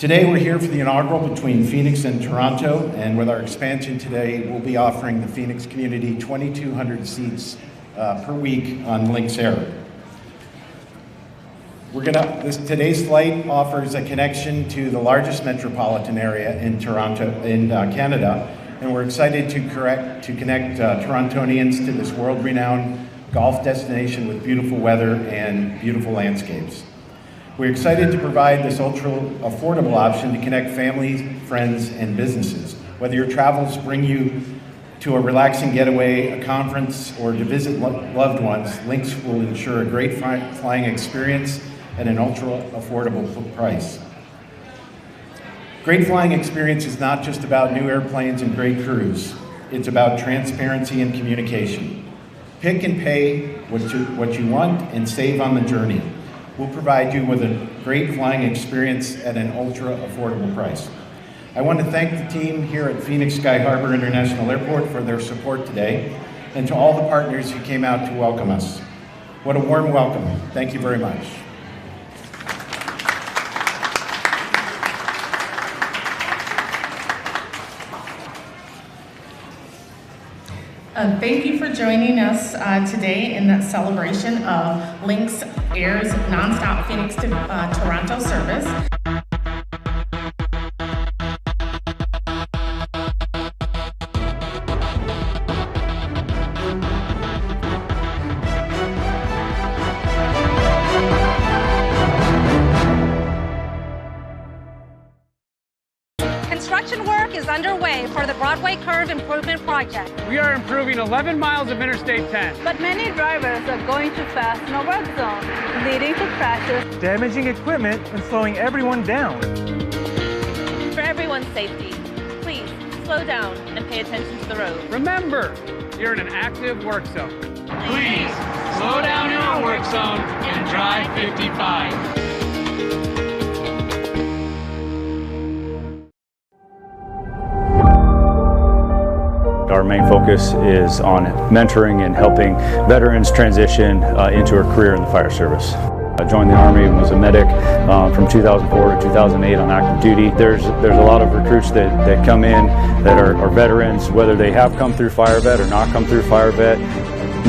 Today we're here for the inaugural between Phoenix and Toronto, and with our expansion today, we'll be offering the Phoenix community 2,200 seats per week on Lynx Air. Today's flight offers a connection to the largest metropolitan area in Toronto, in Canada, and we're excited to connect Torontonians to this world-renowned golf destination with beautiful weather and beautiful landscapes. We're excited to provide this ultra-affordable option to connect families, friends, and businesses. Whether your travels bring you to a relaxing getaway, a conference, or to visit loved ones, Lynx will ensure a great flying experience at an ultra-affordable price. Great flying experience is not just about new airplanes and great crews. It's about transparency and communication. Pick and pay what you want and save on the journey. We'll provide you with a great flying experience at an ultra-affordable price. I want to thank the team here at Phoenix Sky Harbor International Airport for their support today, and to all the partners who came out to welcome us. What a warm welcome. Thank you very much. Thank you for joining us today in that celebration of Lynx Air's nonstop Phoenix to Toronto service. Construction work is underway for the Broadway Curve Improvement Project. We are improving 11 miles of Interstate 10. But many drivers are going too fast in a red zone, leading to crashes, damaging equipment, and slowing everyone down. For everyone's safety, please slow down and pay attention to the road. Remember, you're in an active work zone. Please slow down in our work zone and drive 55. Our main focus is on mentoring and helping veterans transition into a career in the fire service. I joined the Army and was a medic from 2004 to 2008 on active duty. There's a lot of recruits that come in that are veterans, whether they have come through fire vet or not come through fire vet.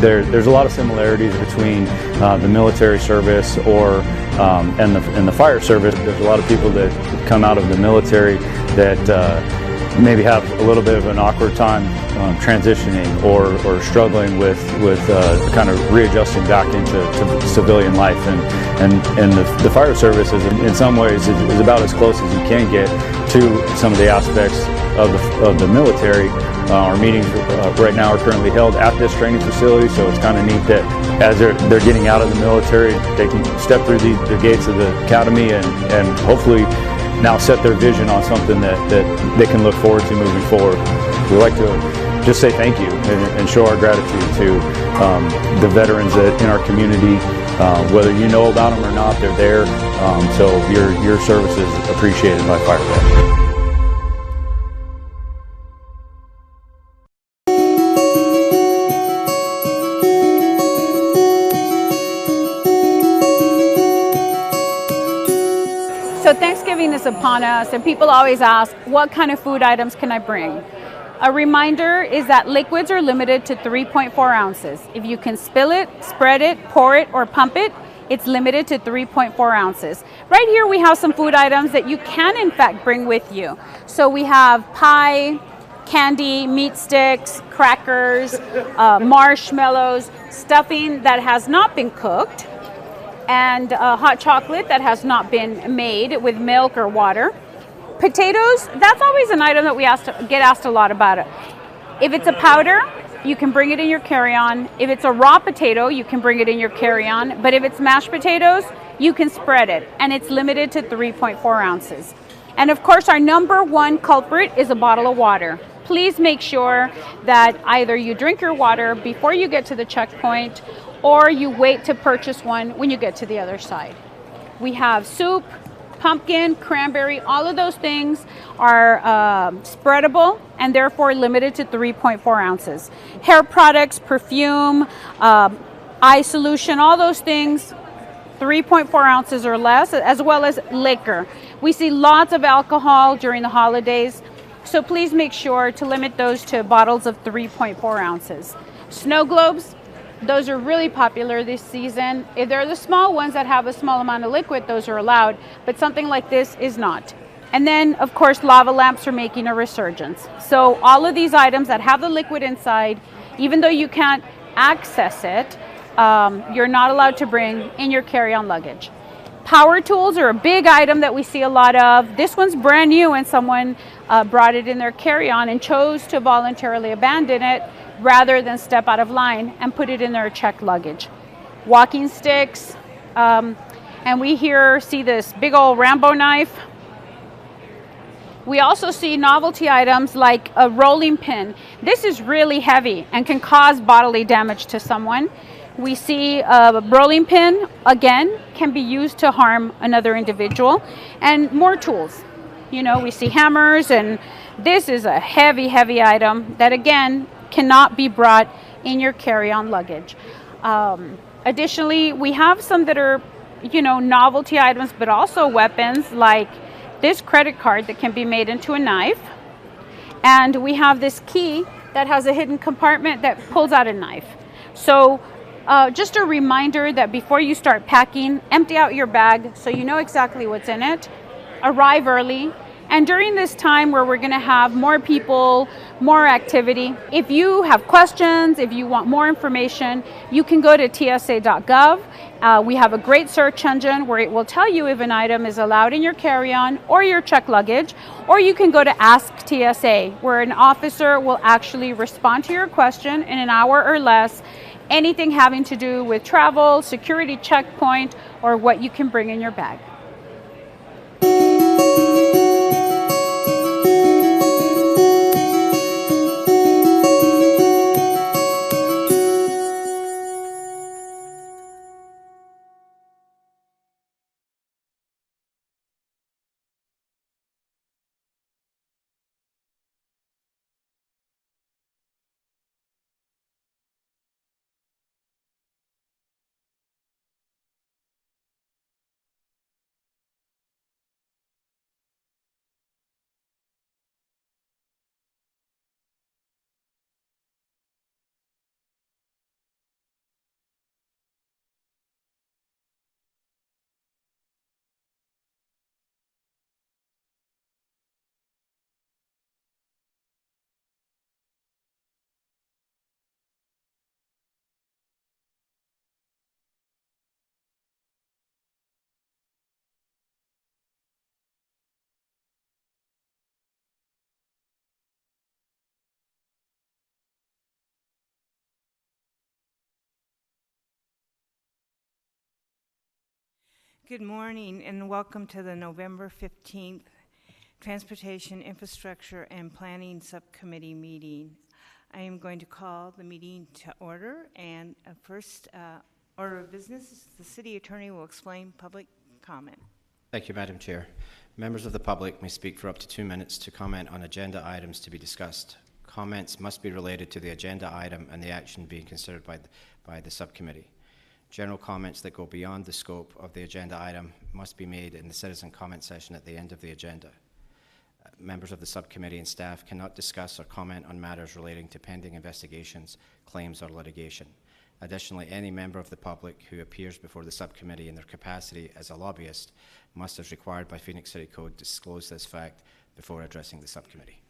There's a lot of similarities between the military service and the fire service. There's a lot of people that come out of the military that maybe have a little bit of an awkward time transitioning or struggling with kind of readjusting back into civilian life, and the fire service is in some ways is about as close as you can get to some of the aspects of the military. Our meetings right now are currently held at this training facility, so it's kind of neat that as they're getting out of the military, they can step through the gates of the academy and hopefully now set their vision on something that they can look forward to moving forward. We'd like to just say thank you and show our gratitude to the veterans in our community. Whether you know about them or not, they're there. So your service is appreciated by Fire Vet. So Thanksgiving is upon us, and people always ask, what kind of food items can I bring? A reminder is that liquids are limited to 3.4 ounces. If you can spill it, spread it, pour it, or pump it, it's limited to 3.4 ounces. Right here we have some food items that you can in fact bring with you. So we have pie, candy, meat sticks, crackers, marshmallows, stuffing that has not been cooked, and hot chocolate that has not been made with milk or water. Potatoes, that's always an item that we get asked a lot about it. If it's a powder, you can bring it in your carry-on. If it's a raw potato, you can bring it in your carry-on. But if it's mashed potatoes, you can spread it, and it's limited to 3.4 ounces. And of course, our number one culprit is a bottle of water. Please make sure that either you drink your water before you get to the checkpoint, or you wait to purchase one when you get to the other side. We have soup, pumpkin, cranberry, all of those things are spreadable and therefore limited to 3.4 ounces. Hair products, perfume, eye solution, all those things, 3.4 ounces or less, as well as liquor. We see lots of alcohol during the holidays, so please make sure to limit those to bottles of 3.4 ounces. Snow globes, those are really popular this season. If they're the small ones that have a small amount of liquid, those are allowed, but something like this is not. And then, of course, lava lamps are making a resurgence. So all of these items that have the liquid inside, even though you can't access it, you're not allowed to bring in your carry-on luggage. Power tools are a big item that we see a lot of. This one's brand new and someone brought it in their carry-on and chose to voluntarily abandon it rather than step out of line and put it in their checked luggage. Walking sticks, and we here see this big old Rambo knife. We also see novelty items like a rolling pin. This is really heavy and can cause bodily damage to someone. We see a rolling pin, again, can be used to harm another individual. And more tools. You know, we see hammers, and this is a heavy, heavy item that, again, cannot be brought in your carry-on luggage. Additionally, we have some that are, you know, novelty items, but also weapons, like this credit card that can be made into a knife. And we have this key that has a hidden compartment that pulls out a knife. So just a reminder that before you start packing, empty out your bag so you know exactly what's in it. Arrive early. And during this time where we're going to have more people, more activity, if you have questions, if you want more information, you can go to TSA.gov. We have a great search engine where it will tell you if an item is allowed in your carry-on or your checked luggage, or you can go to Ask TSA, where an officer will actually respond to your question in an hour or less, anything having to do with travel, security checkpoint, or what you can bring in your bag. Good morning and welcome to the November 15th Transportation Infrastructure and Planning Subcommittee meeting. I am going to call the meeting to order, and first order of business, the City Attorney will explain public comment. Thank you, Madam Chair. Members of the public may speak for up to 2 minutes to comment on agenda items to be discussed. Comments must be related to the agenda item and the action being considered by the subcommittee. General comments that go beyond the scope of the agenda item must be made in the citizen comment session at the end of the agenda. Members of the subcommittee and staff cannot discuss or comment on matters relating to pending investigations, claims, or litigation. Additionally, any member of the public who appears before the subcommittee in their capacity as a lobbyist must, as required by Phoenix City Code, disclose this fact before addressing the subcommittee.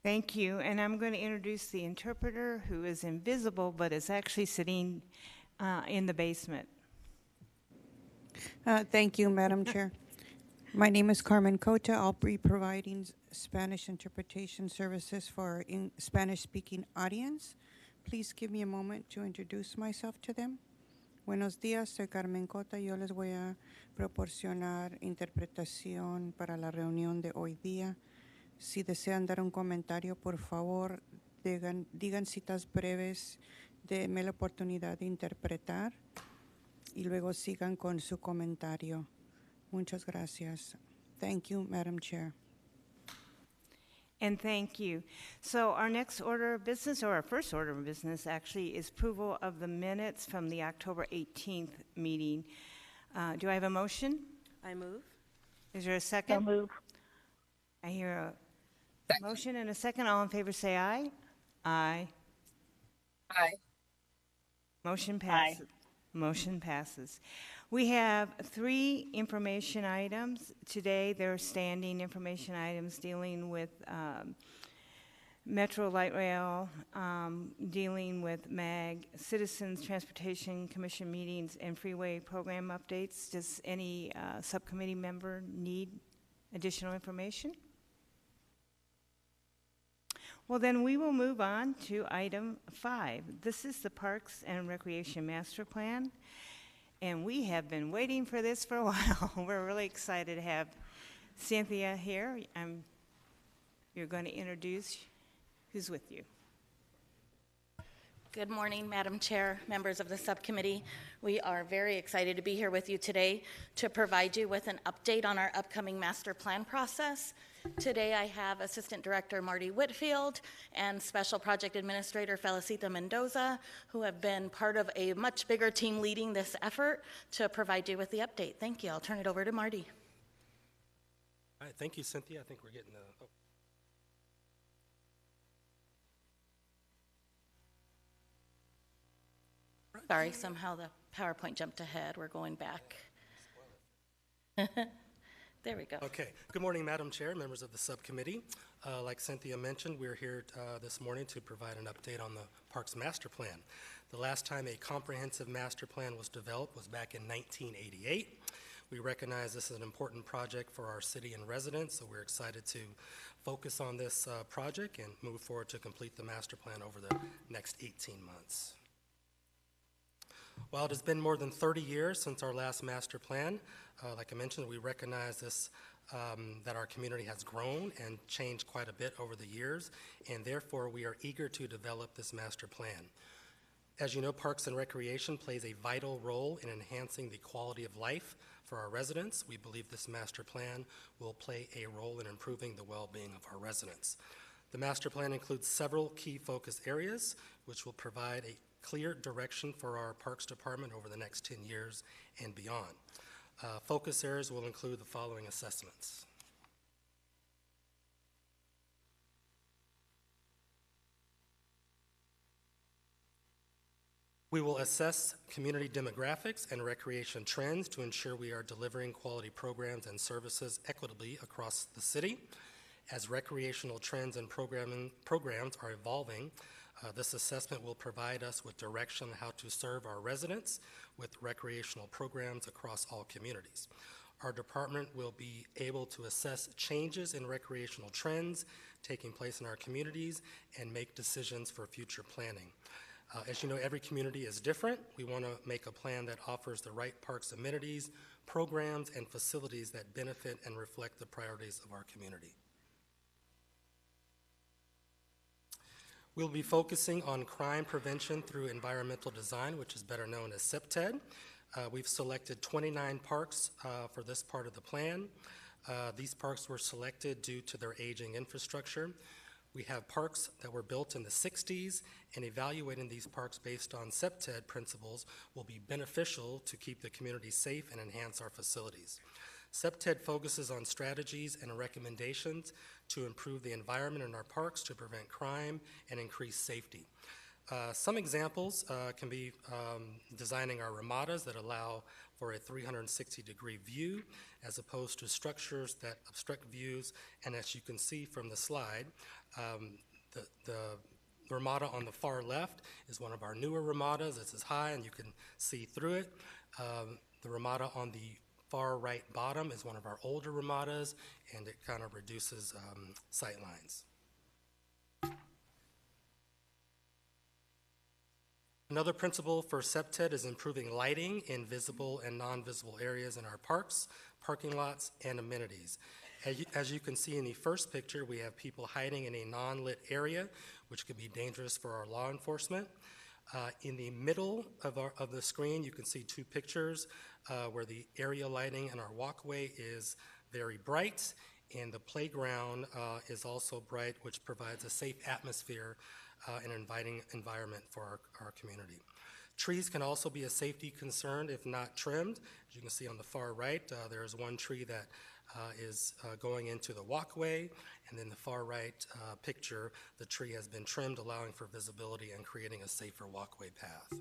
Thank you, and I'm going to introduce the interpreter, who is invisible but is actually sitting in the basement. Thank you, Madam Chair. My name is Carmen Cota. I'll be providing Spanish interpretation services for our Spanish-speaking audience. Please give me a moment to introduce myself to them. Buenos días, soy Carmen Cota. Yo les voy a proporcionar interpretación para la reunión de hoy día. Si desean dar un comentario, por favor, digan citas breves. Denme la oportunidad de interpretar y luego sigan con su comentario. Muchas gracias. Thank you, Madam Chair. And thank you. So our next order of business, or our first order of business actually, is approval of the minutes from the October 18th meeting. Do I have a motion? I move. Is there a second? move. I hear a motion and a second. All in favor say aye. Aye. Aye. Motion passes. Motion passes. We have 3 information items today. They're standing information items dealing with Metro Light Rail, dealing with MAG, Citizens Transportation Commission meetings, and freeway program updates. Does any subcommittee member need additional information? Well, then we will move on to item 5. This is the Parks and Recreation Master Plan, and we have been waiting for this for a while. We're really excited to have Cynthia here. You're going to introduce who's with you. Good morning, Madam Chair, members of the subcommittee. We are very excited to be here with you today to provide you with an update on our upcoming master plan process. Today I have Assistant Director Marty Whitfield and Special Project Administrator Felicita Mendoza, who have been part of a much bigger team leading this effort to provide you with the update. Thank you. I'll turn it over to Marty. All right, thank you, Cynthia. I think we're getting the... Sorry, somehow the PowerPoint jumped ahead. We're going back. There we go. Okay. Good morning, Madam Chair, members of the subcommittee. Like Cynthia mentioned, we're here this morning to provide an update on the Parks Master Plan. The last time a comprehensive master plan was developed was back in 1988. We recognize this is an important project for our city and residents, so we're excited to focus on this project and move forward to complete the master plan over the next 18 months. While it has been more than 30 years since our last master plan, like I mentioned, we recognize this, that our community has grown and changed quite a bit over the years, and therefore we are eager to develop this master plan. As you know, Parks and Recreation plays a vital role in enhancing the quality of life for our residents. We believe this master plan will play a role in improving the well-being of our residents. The master plan includes several key focus areas, which will provide a clear direction for our Parks Department over the next 10 years and beyond. Focus areas will include the following assessments. We will assess community demographics and recreation trends to ensure we are delivering quality programs and services equitably across the city. As recreational trends and programs are evolving, this assessment will provide us with direction on how to serve our residents with recreational programs across all communities. Our department will be able to assess changes in recreational trends taking place in our communities and make decisions for future planning. As you know, every community is different. We want to make a plan that offers the right parks amenities, programs, and facilities that benefit and reflect the priorities of our community. We'll be focusing on crime prevention through environmental design, which is better known as SIPTED. We've selected 29 parks for this part of the plan. These parks were selected due to their aging infrastructure. We have parks that were built in the 60s, and evaluating these parks based on SIPTED principles will be beneficial to keep the community safe and enhance our facilities. SIPTED focuses on strategies and recommendations to improve the environment in our parks to prevent crime and increase safety. Some examples can be designing our ramadas that allow for a 360-degree view as opposed to structures that obstruct views. And as you can see from the slide, the ramada on the far left is one of our newer ramadas. This is high and you can see through it. The ramada on the far right bottom is one of our older ramadas, and it kind of reduces sight lines. Another principle for SIPTED is improving lighting in visible and non-visible areas in our parks, parking lots, and amenities. As you can see in the first picture, we have people hiding in a non-lit area, which could be dangerous for our law enforcement. In the middle of the screen, you can see 2 pictures where the area lighting in our walkway is very bright, and the playground is also bright, which provides a safe atmosphere and inviting environment for our community. Trees can also be a safety concern if not trimmed. As you can see on the far right, there is one tree that is going into the walkway, and in the far right picture, the tree has been trimmed, allowing for visibility and creating a safer walkway path.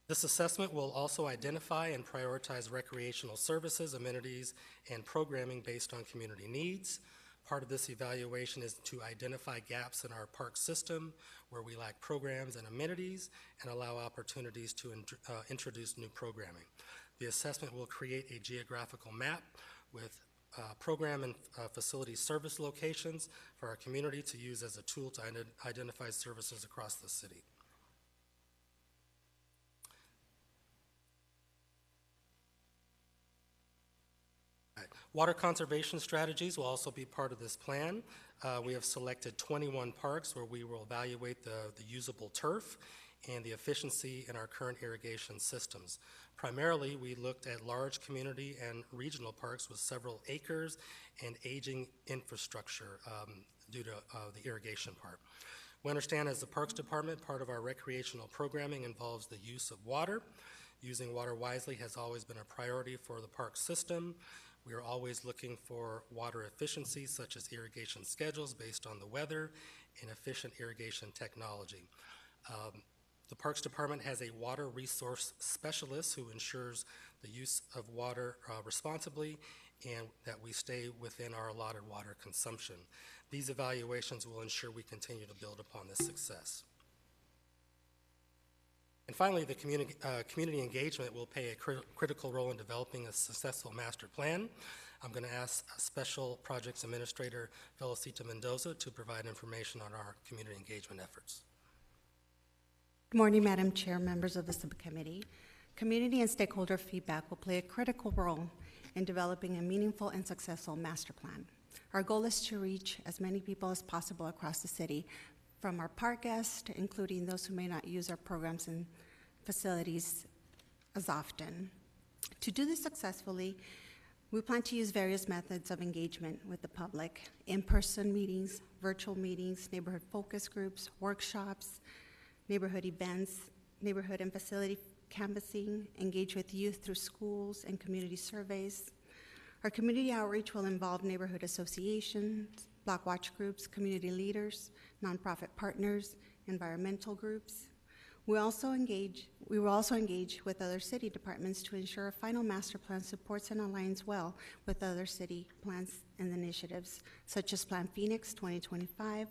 This assessment will also identify and prioritize recreational services, amenities, and programming based on community needs. Part of this evaluation is to identify gaps in our park system where we lack programs and amenities and allow opportunities to introduce new programming. The assessment will create a geographical map with program and facility service locations for our community to use as a tool to identify services across the city. Water conservation strategies will also be part of this plan. We have selected 21 parks where we will evaluate the usable turf and the efficiency in our current irrigation systems. Primarily, we looked at large community and regional parks with several acres and aging infrastructure due to the irrigation part. We understand as the Parks Department, part of our recreational programming involves the use of water. Using water wisely has always been a priority for the park system. We are always looking for water efficiency, such as irrigation schedules based on the weather and efficient irrigation technology. The Parks Department has a water resource specialist who ensures the use of water responsibly and that we stay within our allotted water consumption. These evaluations will ensure we continue to build upon this success. And finally, the community engagement will play a critical role in developing a successful master plan. I'm going to ask Special Projects Administrator Felicita Mendoza to provide information on our community engagement efforts. Good morning, Madam Chair, members of the subcommittee. Community and stakeholder feedback will play a critical role in developing a meaningful and successful master plan. Our goal is to reach as many people as possible across the city, from our park guests, including those who may not use our programs and facilities as often. To do this successfully, we plan to use various methods of engagement with the public: in-person meetings, virtual meetings, neighborhood focus groups, workshops, neighborhood events, neighborhood and facility canvassing, engage with youth through schools and community surveys. Our community outreach will involve neighborhood associations, block watch groups, community leaders, nonprofit partners, environmental groups. We will also engage with other city departments to ensure a final master plan supports and aligns well with other city plans and initiatives, such as Plan Phoenix 2025,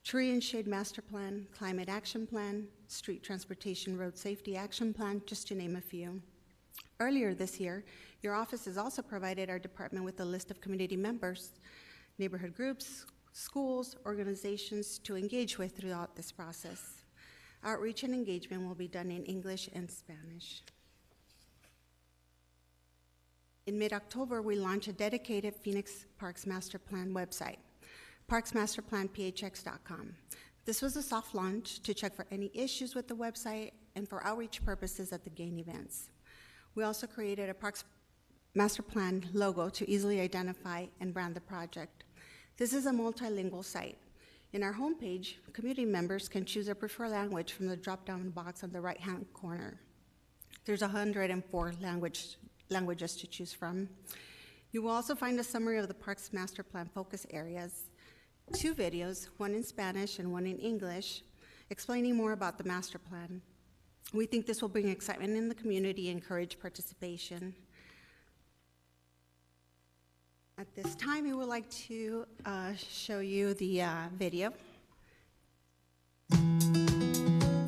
Tree and Shade Master Plan, Climate Action Plan, Street Transportation Road Safety Action Plan, just to name a few. Earlier this year, your office has also provided our department with a list of community members, neighborhood groups, schools, organizations to engage with throughout this process. Outreach and engagement will be done in English and Spanish. In mid-October, we launched a dedicated Phoenix Parks Master Plan website, parksmasterplanphx.com. This was a soft launch to check for any issues with the website and for outreach purposes at the GAIN events. We also created a Parks Master Plan logo to easily identify and brand the project. This is a multilingual site. In our homepage, community members can choose their preferred language from the drop-down box on the right-hand corner. There's 104 languages to choose from. You will also find a summary of the Parks Master Plan focus areas, 2 videos, one in Spanish and one in English, explaining more about the master plan. We think this will bring excitement in the community and encourage participation. At this time, we would like to show you the video.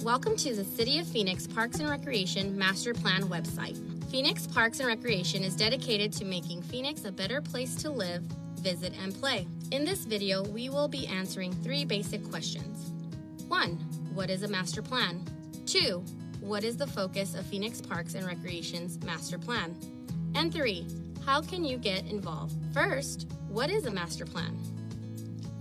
Welcome to the City of Phoenix Parks and Recreation Master Plan website. Phoenix Parks and Recreation is dedicated to making Phoenix a better place to live, visit, and play. In this video, we will be answering 3 basic questions. 1. What is a master plan? 2. What is the focus of Phoenix Parks and Recreation's master plan? And 3. How can you get involved? First, what is a master plan?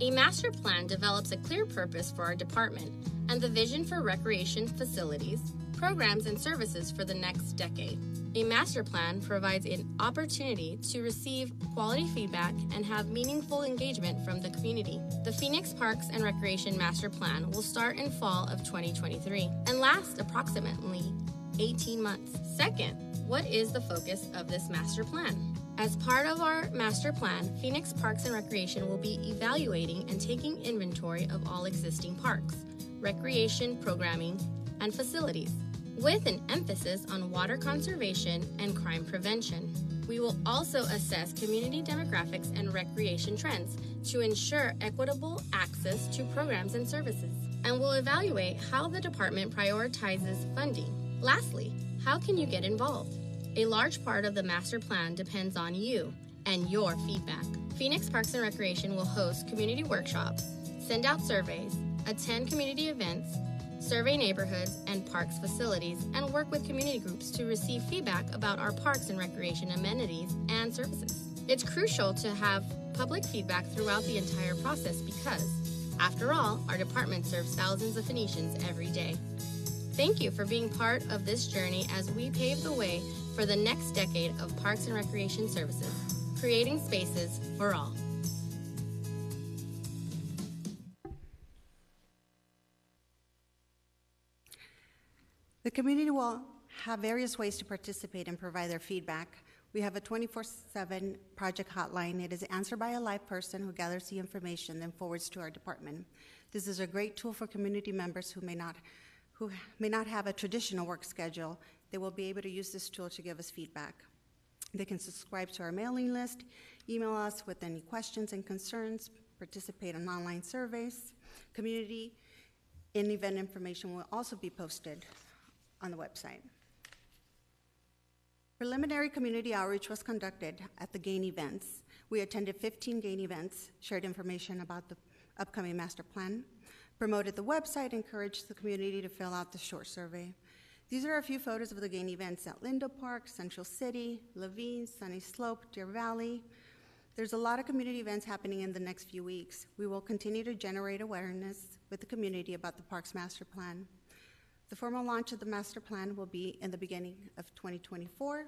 A master plan develops a clear purpose for our department and the vision for recreation facilities, programs, and services for the next decade. A master plan provides an opportunity to receive quality feedback and have meaningful engagement from the community. The Phoenix Parks and Recreation Master Plan will start in fall of 2023 and last approximately 18 months. Second, what is the focus of this master plan? As part of our master plan, Phoenix Parks and Recreation will be evaluating and taking inventory of all existing parks, recreation programming, and facilities, with an emphasis on water conservation and crime prevention. We will also assess community demographics and recreation trends to ensure equitable access to programs and services, and will evaluate how the department prioritizes funding. Lastly, how can you get involved? A large part of the master plan depends on you and your feedback. Phoenix Parks and Recreation will host community workshops, send out surveys, attend community events, survey neighborhoods and parks facilities, and work with community groups to receive feedback about our parks and recreation amenities and services. It's crucial to have public feedback throughout the entire process because, after all, our department serves thousands of Phoenicians every day. Thank you for being part of this journey as we pave the way for the next decade of parks and recreation services, creating spaces for all. The community will have various ways to participate and provide their feedback. We have a 24/7 project hotline. It is answered by a live person who gathers the information then forwards to our department. This is a great tool for community members who may not have a traditional work schedule. They will be able to use this tool to give us feedback. They can subscribe to our mailing list, email us with any questions and concerns, participate in online surveys. Community and event information will also be posted on the website. Preliminary community outreach was conducted at the GAIN events. We attended 15 GAIN events, shared information about the upcoming master plan, promoted the website, encouraged the community to fill out the short survey. These are a few photos of the GAIN events at Lindo Park, Central City, Laveen, Sunny Slope, Deer Valley. There's a lot of community events happening in the next few weeks. We will continue to generate awareness with the community about the Parks Master Plan. The formal launch of the master plan will be in the beginning of 2024.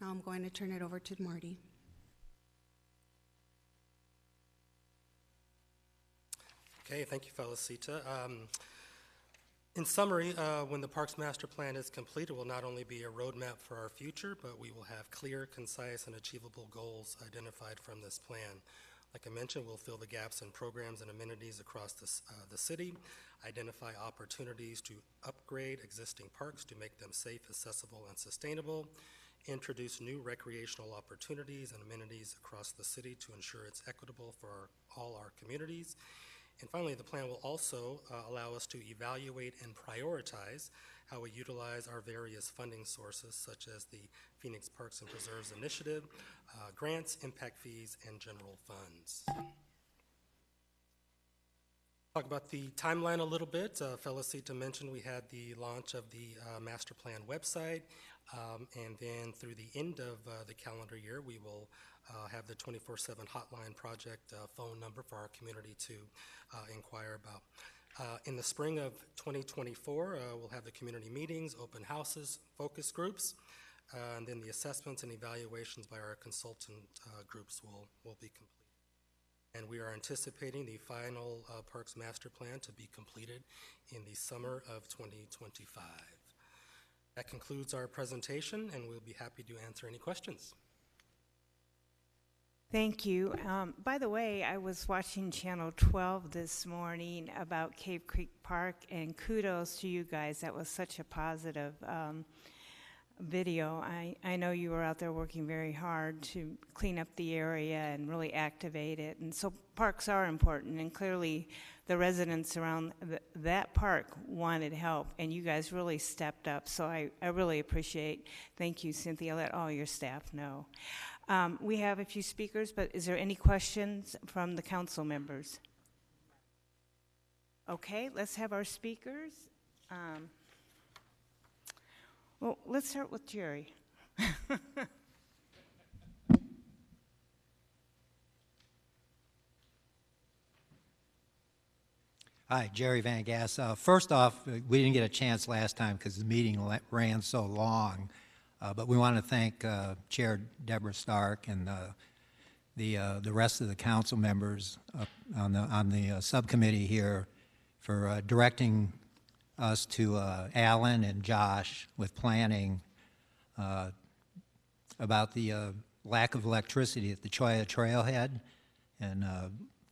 Now I'm going to turn it over to Marty. Okay, thank you, Felicita. In summary, when the Parks Master Plan is complete, it will not only be a roadmap for our future, but we will have clear, concise, and achievable goals identified from this plan. Like I mentioned, we'll fill the gaps in programs and amenities across the city, identify opportunities to upgrade existing parks to make them safe, accessible, and sustainable, introduce new recreational opportunities and amenities across the city to ensure it's equitable for all our communities. And finally, the plan will also allow us to evaluate and prioritize how we utilize our various funding sources, such as the Phoenix Parks and Preserves Initiative, grants, impact fees, and general funds. Talk about the timeline a little bit. Felicita mentioned we had the launch of the master plan website, and then through the end of the calendar year, we will have the 24/7 hotline project phone number for our community to inquire about. In the spring of 2024, we'll have the community meetings, open houses, focus groups, and then the assessments and evaluations by our consultant groups will be complete. And we are anticipating the final Parks Master Plan to be completed in the summer of 2025. That concludes our presentation, and we'll be happy to answer any questions. Thank you. By the way, I was watching Channel 12 this morning about Cave Creek Park, and kudos to you guys. That was such a positive video. I know you were out there working very hard to clean up the area and really activate it. And so parks are important, and clearly the residents around that park wanted help, and you guys really stepped up. So I really appreciate. Thank you, Cynthia. Let all your staff know. We have a few speakers, but is there any questions from the council members? Okay, let's have our speakers. Well, let's start with Jerry. Hi, Jerry Van Gass. First off, we didn't get a chance last time because the meeting ran so long, but we want to thank Chair Deborah Stark and the rest of the council members on the subcommittee here for directing us to Alan and Josh with planning about the lack of electricity at the Choya Trailhead. And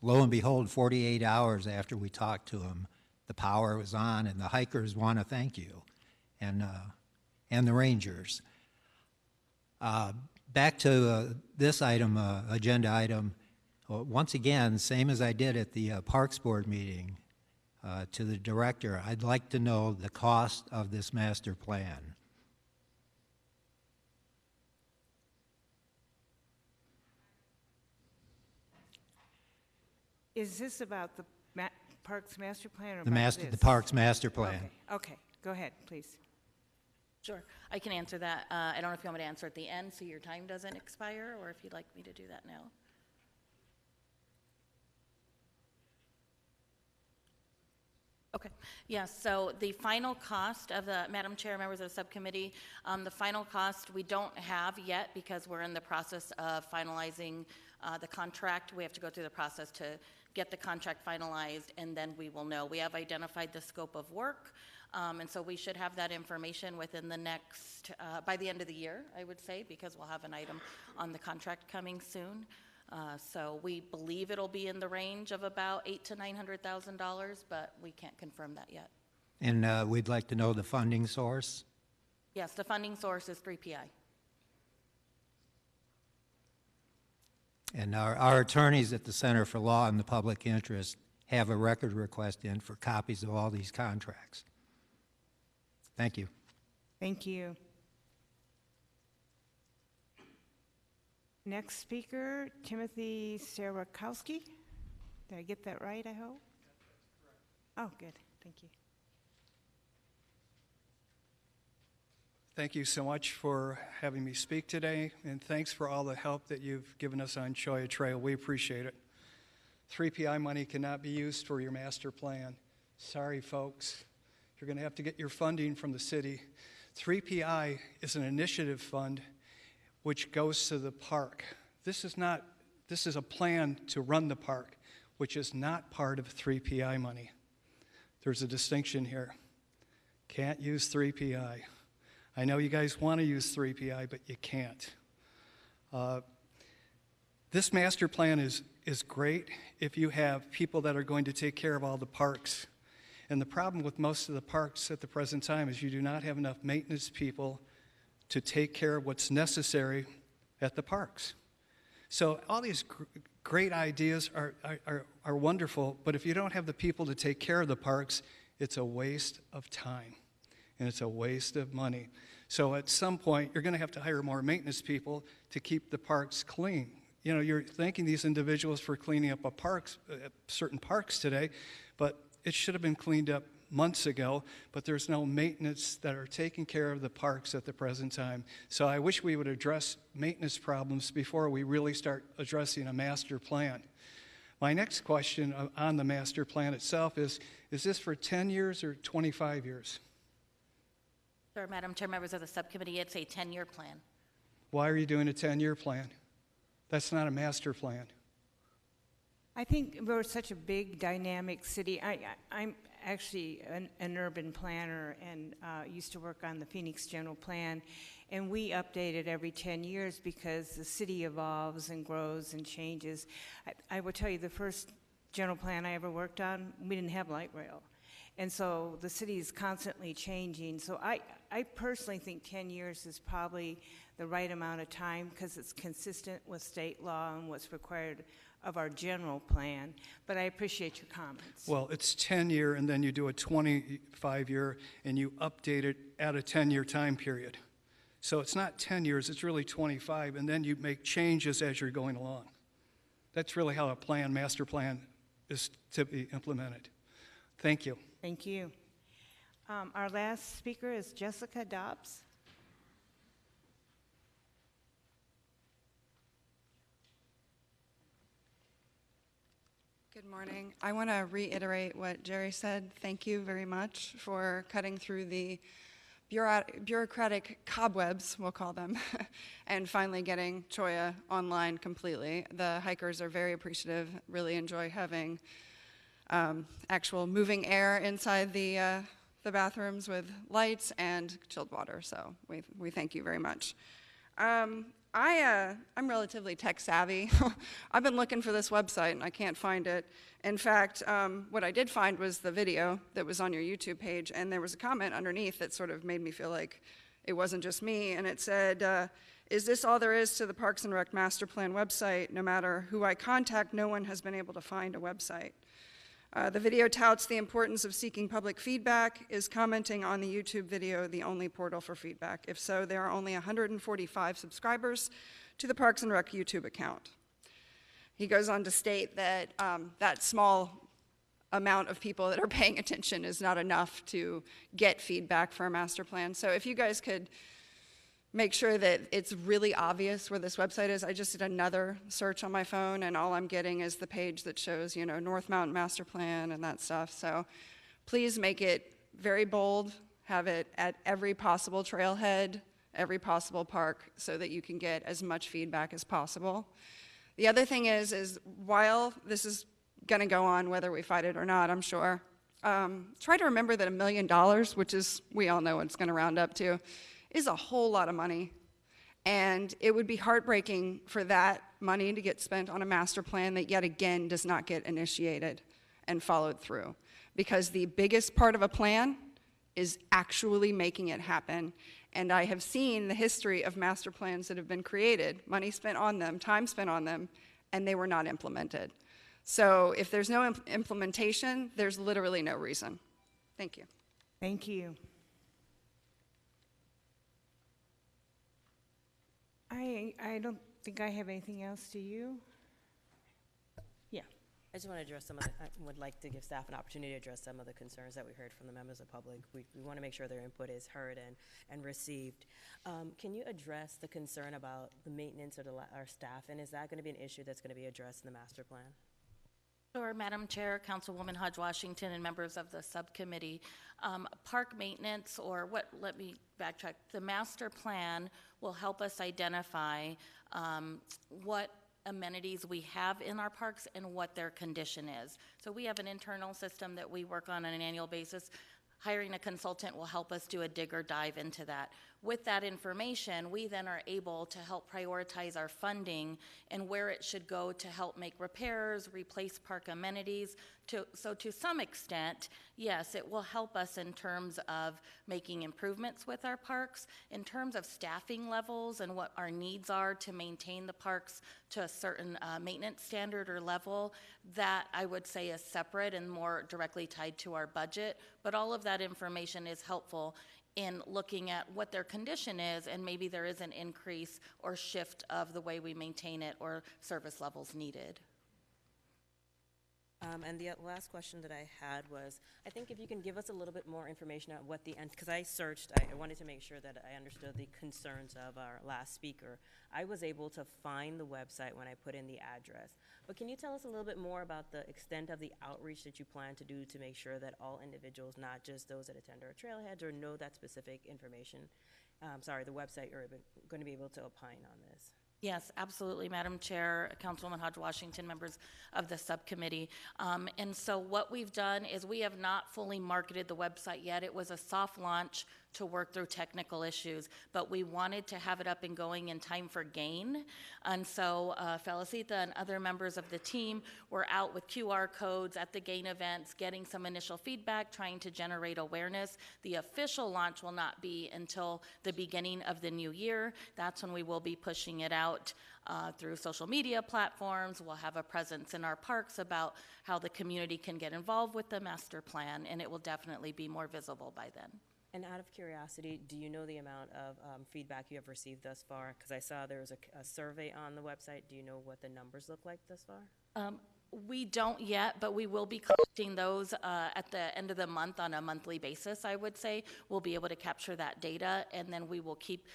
lo and behold, 48 hours after we talked to them, the power was on, and the hikers want to thank you, and the rangers. Back to this item, agenda item. Once again, same as I did at the Parks Board meeting, to the director, I'd like to know the cost of this master plan. Is this about the Parks Master Plan or The Parks Master Plan. Okay, go ahead, please. Sure, I can answer that. I don't know if you want me to answer at the end so your time doesn't expire, or if you'd like me to do that now. Okay, yes, so the final cost of the, Madam Chair, members of the subcommittee, the final cost we don't have yet because we're in the process of finalizing the contract. We have to go through the process to get the contract finalized, and then we will know. We have identified the scope of work, and so we should have that information within the next, by the end of the year, I would say, because we'll have an item on the contract coming soon. So we believe it'll be in the range of about $800,000 to $900,000, but we can't confirm that yet. And we'd like to know the funding source. Yes, the funding source is 3PI. And our attorneys at the Center for Law and the Public Interest have a record request in for copies of all these contracts. Thank you. Thank you. Next speaker, Timothy Sarakowski. Did I get that right, I hope? Oh, good. Thank you. Thank you so much for having me speak today, and thanks for all the help that you've given us on Choya Trail. We appreciate it. 3PI money cannot be used for your master plan. Sorry, folks. You're going to have to get your funding from the city. 3PI is an initiative fund which goes to the park. This is a plan to run the park, which is not part of 3PI money. There's a distinction here. Can't use 3PI. I know you guys want to use 3PI, but you can't. This master plan is great if you have people that are going to take care of all the parks. And the problem with most of the parks at the present time is you do not have enough maintenance people to take care of what's necessary at the parks. So all these great ideas are wonderful, but if you don't have the people to take care of the parks, it's a waste of time, and it's a waste of money. So at some point, you're going to have to hire more maintenance people to keep the parks clean. You know, you're thanking these individuals for cleaning up certain parks today, but it should have been cleaned up months ago, but there's no maintenance that are taking care of the parks at the present time. So I wish we would address maintenance problems before we really start addressing a master plan. My next question on the master plan itself is this for 10 years or 25 years? Sir, Madam Chair, members of the subcommittee, it's a 10-year plan. Why are you doing a 10-year plan? That's not a master plan. I think we're such a big, dynamic city. I'm actually an urban planner and used to work on the Phoenix General Plan, and we update it every 10 years because the city evolves and grows and changes. I will tell you, the first general plan I ever worked on, we didn't have light rail. And so the city is constantly changing. So I personally think 10 years is probably the right amount of time because it's consistent with state law and what's required of our general plan, but I appreciate your comments. Well, it's 10-year, and then you do a 25-year, and you update it at a 10-year time period. So it's not 10 years, it's really 25, and then you make changes as you're going along. That's really how a master plan is to be implemented. Thank you. Thank you. Our last speaker is Jessica Dobbs. Good morning. I want to reiterate what Jerry said. Thank you very much for cutting through the bureaucratic cobwebs, we'll call them, and finally getting Choya online completely. The hikers are very appreciative, really enjoy having actual moving air inside the the bathrooms with lights and chilled water. So we thank you very much. I'm relatively tech savvy. I've been looking for this website and I can't find it. In fact, what I did find was the video that was on your YouTube page, and there was a comment underneath that sort of made me feel like it wasn't just me, and it said, is this all there is to the Parks and Rec Master Plan website? No matter who I contact, no one has been able to find a website. The video touts the importance of seeking public feedback. Is commenting on the YouTube video the only portal for feedback? If so, there are only 145 subscribers to the Parks and Rec YouTube account. He goes on to state that that small amount of people that are paying attention is not enough to get feedback for a master plan. So if you guys could make sure that it's really obvious where this website is. I just did another search on my phone, and all I'm getting is the page that shows, you know, North Mountain Master Plan and that stuff. So please make it very bold, have it at every possible trailhead, every possible park, so that you can get as much feedback as possible. The other thing is while this is gonna go on, whether we fight it or not, I'm sure, try to remember that $1 million, which is, we all know what it's gonna round up to, is a whole lot of money. And it would be heartbreaking for that money to get spent on a master plan that yet again does not get initiated and followed through. Because the biggest part of a plan is actually making it happen. And I have seen the history of master plans that have been created, money spent on them, time spent on them, and they were not implemented. So if there's no implementation, there's literally no reason. Thank you. Thank you. I don't think I have anything else. Do you? Yeah. I just want to address some of the, I would like to give staff an opportunity to address some of the concerns that we heard from the members of the public. We want to make sure their input is heard and received. Can you address the concern about the maintenance of our staff, and is that going to be an issue that's going to be addressed in the master plan? Sure, Madam Chair, Councilwoman Hodge-Washington, and members of the subcommittee. Park maintenance, or what, let me backtrack. The master plan will help us identify what amenities we have in our parks and what their condition is. So we have an internal system that we work on an annual basis. Hiring a consultant will help us do a dig or dive into that. With that information, we then are able to help prioritize our funding and where it should go to help make repairs, replace park amenities. So to some extent, yes, it will help us in terms of making improvements with our parks. In terms of staffing levels and what our needs are to maintain the parks to a certain maintenance standard or level, that I would say is separate and more directly tied to our budget. But all of that information is helpful in looking at what their condition is, and maybe there is an increase or shift of the way we maintain it or service levels needed. And the last question that I had was, I think if you can give us a little bit more information on what the end, because I searched, I wanted to make sure that I understood the concerns of our last speaker. I was able to find the website when I put in the address. But can you tell us a little bit more about the extent of the outreach that you plan to do to make sure that all individuals, not just those that attend our trailheads or know that specific information, the website, you're going to be able to opine on this? Yes, absolutely, Madam Chair, Councilwoman Hodge-Washington, members of the subcommittee. And so what we've done is we have not fully marketed the website yet. It was a soft launch to work through technical issues, but we wanted to have it up and going in time for GAIN. And so Felicita and other members of the team were out with QR codes at the GAIN events, getting some initial feedback, trying to generate awareness. The official launch will not be until the beginning of the new year. That's when we will be pushing it out through social media platforms. We'll have a presence in our parks about how the community can get involved with the master plan, and it will definitely be more visible by then. And out of curiosity, do you know the amount of feedback you have received thus far? Because I saw there was a survey on the website. Do you know what the numbers look like thus far? We don't yet, but we will be collecting those at the end of the month on a monthly basis, I would say. We'll be able to capture that data, and then we will keep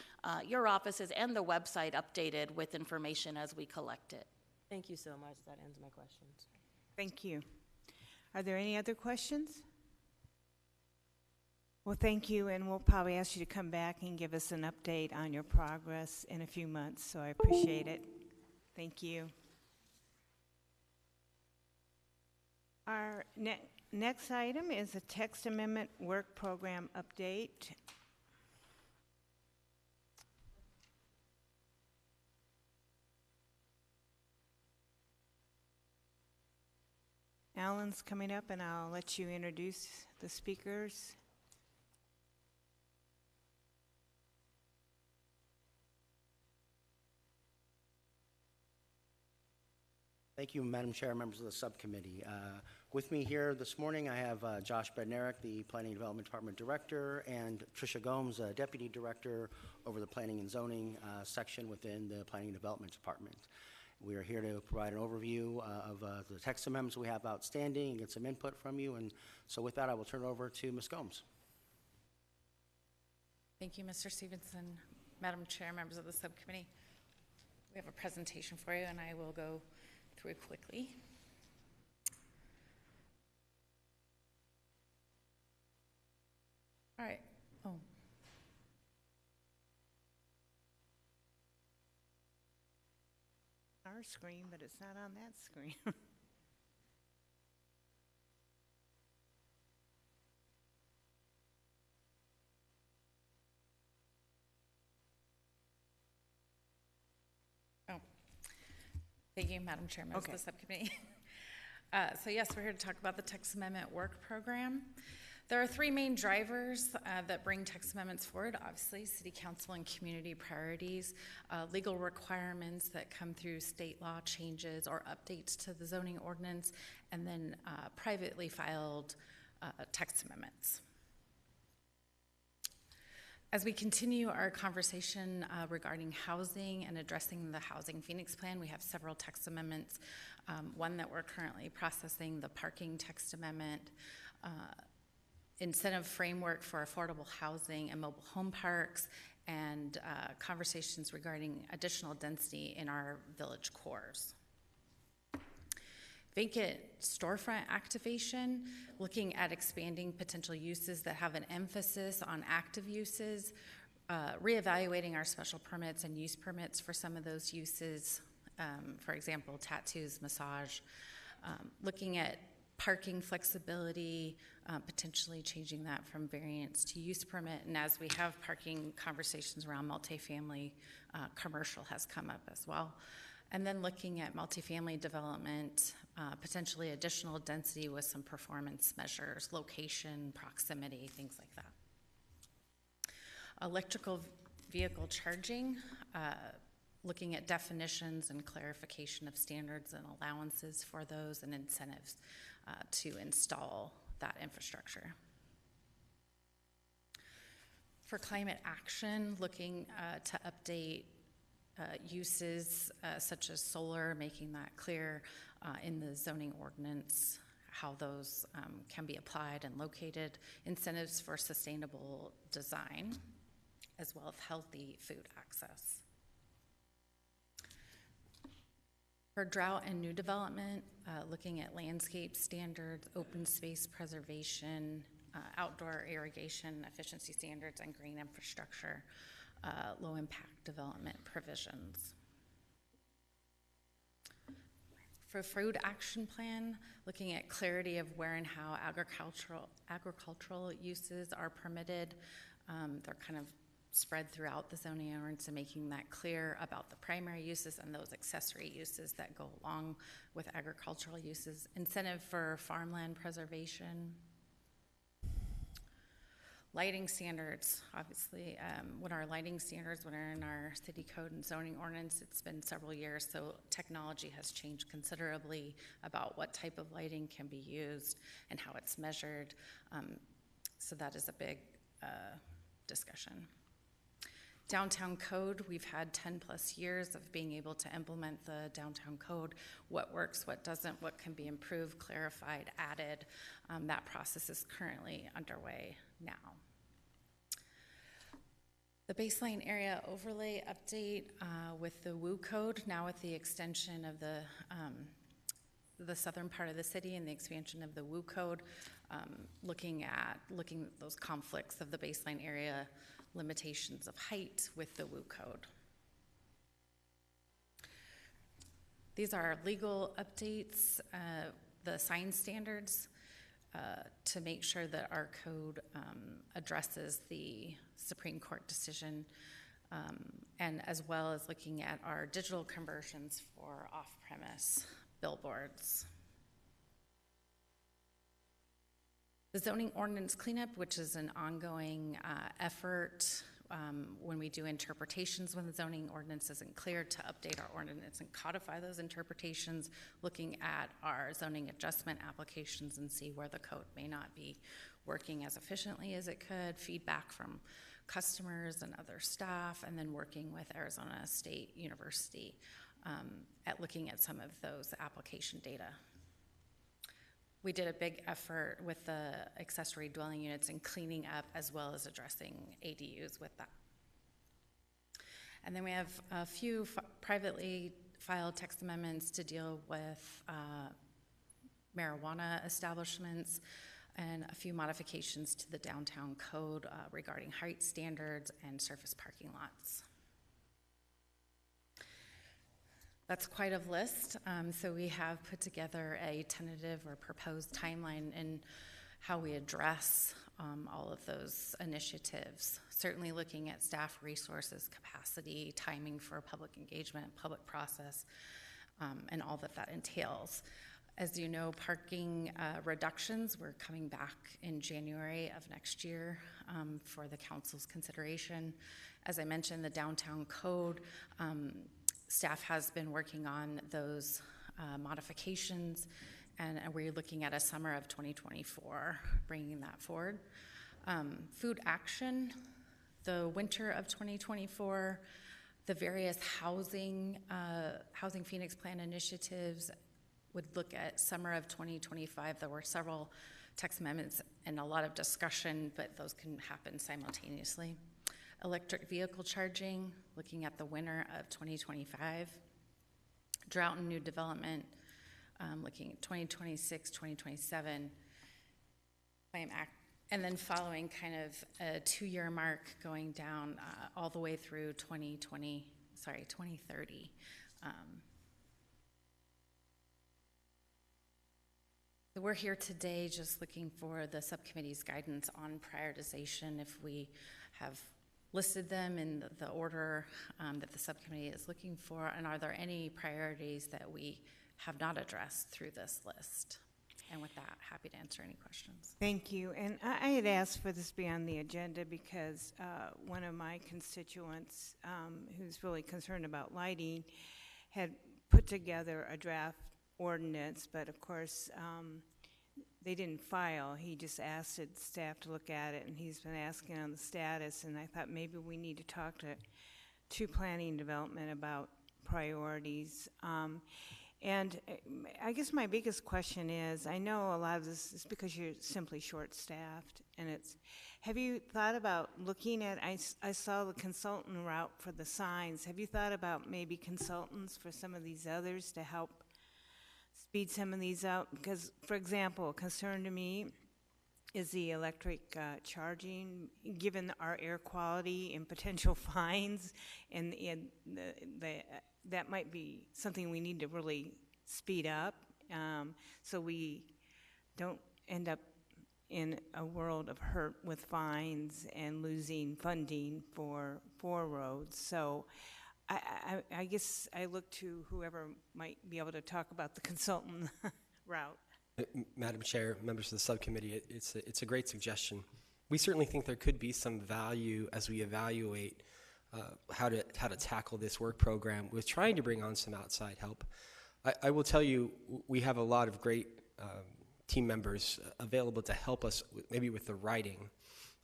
your offices and the website updated with information as we collect it. Thank you so much. That ends my questions. Thank you. Are there any other questions? Well, thank you, and we'll probably ask you to come back and give us an update on your progress in a few months, so I appreciate it. Thank you. Our next item is a text amendment work program update. Alan's coming up, and I'll let you introduce the speakers. Thank you, Madam Chair, members of the subcommittee. With me here this morning, I have Josh Bednarik, the Planning and Development Department Director, and Tricia Gomes, Deputy Director over the Planning and Zoning section within the Planning and Development Department. We are here to provide an overview of the text amendments we have outstanding and get some input from you. And so with that, I will turn it over to Ms. Gomes. Thank you, Mr. Stevenson. Madam Chair, members of the subcommittee, we have a presentation for you, and I will go through it quickly. All right. Oh. Our screen, but it's not on that screen. Oh. Thank you, Madam Chair, members of the subcommittee. So yes, we're here to talk about the text amendment work program. There are three main drivers that bring text amendments forward. Obviously, city council and community priorities, legal requirements that come through state law changes or updates to the zoning ordinance, and then privately filed text amendments. As we continue our conversation regarding housing and addressing the Housing Phoenix Plan, we have several text amendments. One that we're currently processing, the parking text amendment, incentive framework for affordable housing and mobile home parks, and conversations regarding additional density in our village cores. Vacant storefront activation, looking at expanding potential uses that have an emphasis on active uses, reevaluating our special permits and use permits for some of those uses, for example, tattoos, massage, looking at parking flexibility, potentially changing that from variance to use permit. And as we have parking conversations around multifamily, commercial has come up as well. And then looking at multifamily development, potentially additional density with some performance measures, location, proximity, things like that. Electrical vehicle charging, looking at definitions and clarification of standards and allowances for those and incentives to install that infrastructure. For climate action, looking to update uses such as solar, making that clear in the zoning ordinance, how those can be applied and located, incentives for sustainable design, as well as healthy food access. For drought and new development, looking at landscape standards, open space preservation, outdoor irrigation efficiency standards, and green infrastructure, low impact development provisions. For food action plan, looking at clarity of where and how agricultural uses are permitted. They're kind of spread throughout the zoning ordinance and making that clear about the primary uses and those accessory uses that go along with agricultural uses. Incentive for farmland preservation. Lighting standards, obviously, when our lighting standards, when they're in our city code and zoning ordinance, it's been several years, so technology has changed considerably about what type of lighting can be used and how it's measured. So that is a big discussion. Downtown code, we've had 10 plus years of being able to implement the downtown code. What works, what doesn't, what can be improved, clarified, added. That process is currently underway now. The baseline area overlay update with the WU code, now with the extension of the southern part of the city and the expansion of the WU code, looking at those conflicts of the baseline area limitations of height with the WU code. These are legal updates. the sign standards to make sure that our code addresses the Supreme Court decision, and as well as looking at our digital conversions for off-premise billboards. The zoning ordinance cleanup, which is an ongoing effort when we do interpretations when the zoning ordinance isn't clear, to update our ordinance and codify those interpretations, looking at our zoning adjustment applications and see where the code may not be working as efficiently as it could, feedback from customers and other staff, and then working with Arizona State University at looking at some of those application data. We did a big effort with the accessory dwelling units and cleaning up as well as addressing ADUs with that. And then we have a few privately filed text amendments to deal with marijuana establishments and a few modifications to the downtown code regarding height standards and surface parking lots. That's quite a list. So we have put together a tentative or proposed timeline in how we address all of those initiatives. Certainly looking at staff resources, capacity, timing for public engagement, public process, and all that that entails. As you know, parking reductions, we're coming back in January of next year for the council's consideration. As I mentioned, the downtown code, staff has been working on those modifications, and we're looking at a summer of 2024, bringing that forward. Food action, the winter of 2024, the various housing Phoenix Plan initiatives would look at summer of 2025. There were several text amendments and a lot of discussion, but those can happen simultaneously. Electric vehicle charging, looking at the winter of 2025. Drought and new development, looking at 2026, 2027. And then following kind of a 2-year mark going down all the way through 2030. So we're here today just looking for the subcommittee's guidance on prioritization, if we have listed them in the order that the subcommittee is looking for, and are there any priorities that we have not addressed through this list? And with that, happy to answer any questions. Thank you. And I had asked for this to be on the agenda because one of my constituents, who's really concerned about lighting, had put together a draft ordinance, but of course, they didn't file. He just asked staff to look at it, and he's been asking on the status, and I thought maybe we need to talk to planning and development about priorities. And I guess my biggest question is, I know a lot of this is because you're simply short-staffed, and have you thought about looking at, I saw the consultant route for the signs. Have you thought about maybe consultants for some of these others to help speed some of these out? Because, for example, a concern to me is the electric charging, given our air quality and potential fines, and that might be something we need to really speed up, so we don't end up in a world of hurt with fines and losing funding for roads. So I guess I look to whoever might be able to talk about the consultant route. Madam Chair, members of the subcommittee, it's a great suggestion. We certainly think there could be some value as we evaluate how to tackle this work program with trying to bring on some outside help. I will tell you, we have a lot of great team members available to help us maybe with the writing.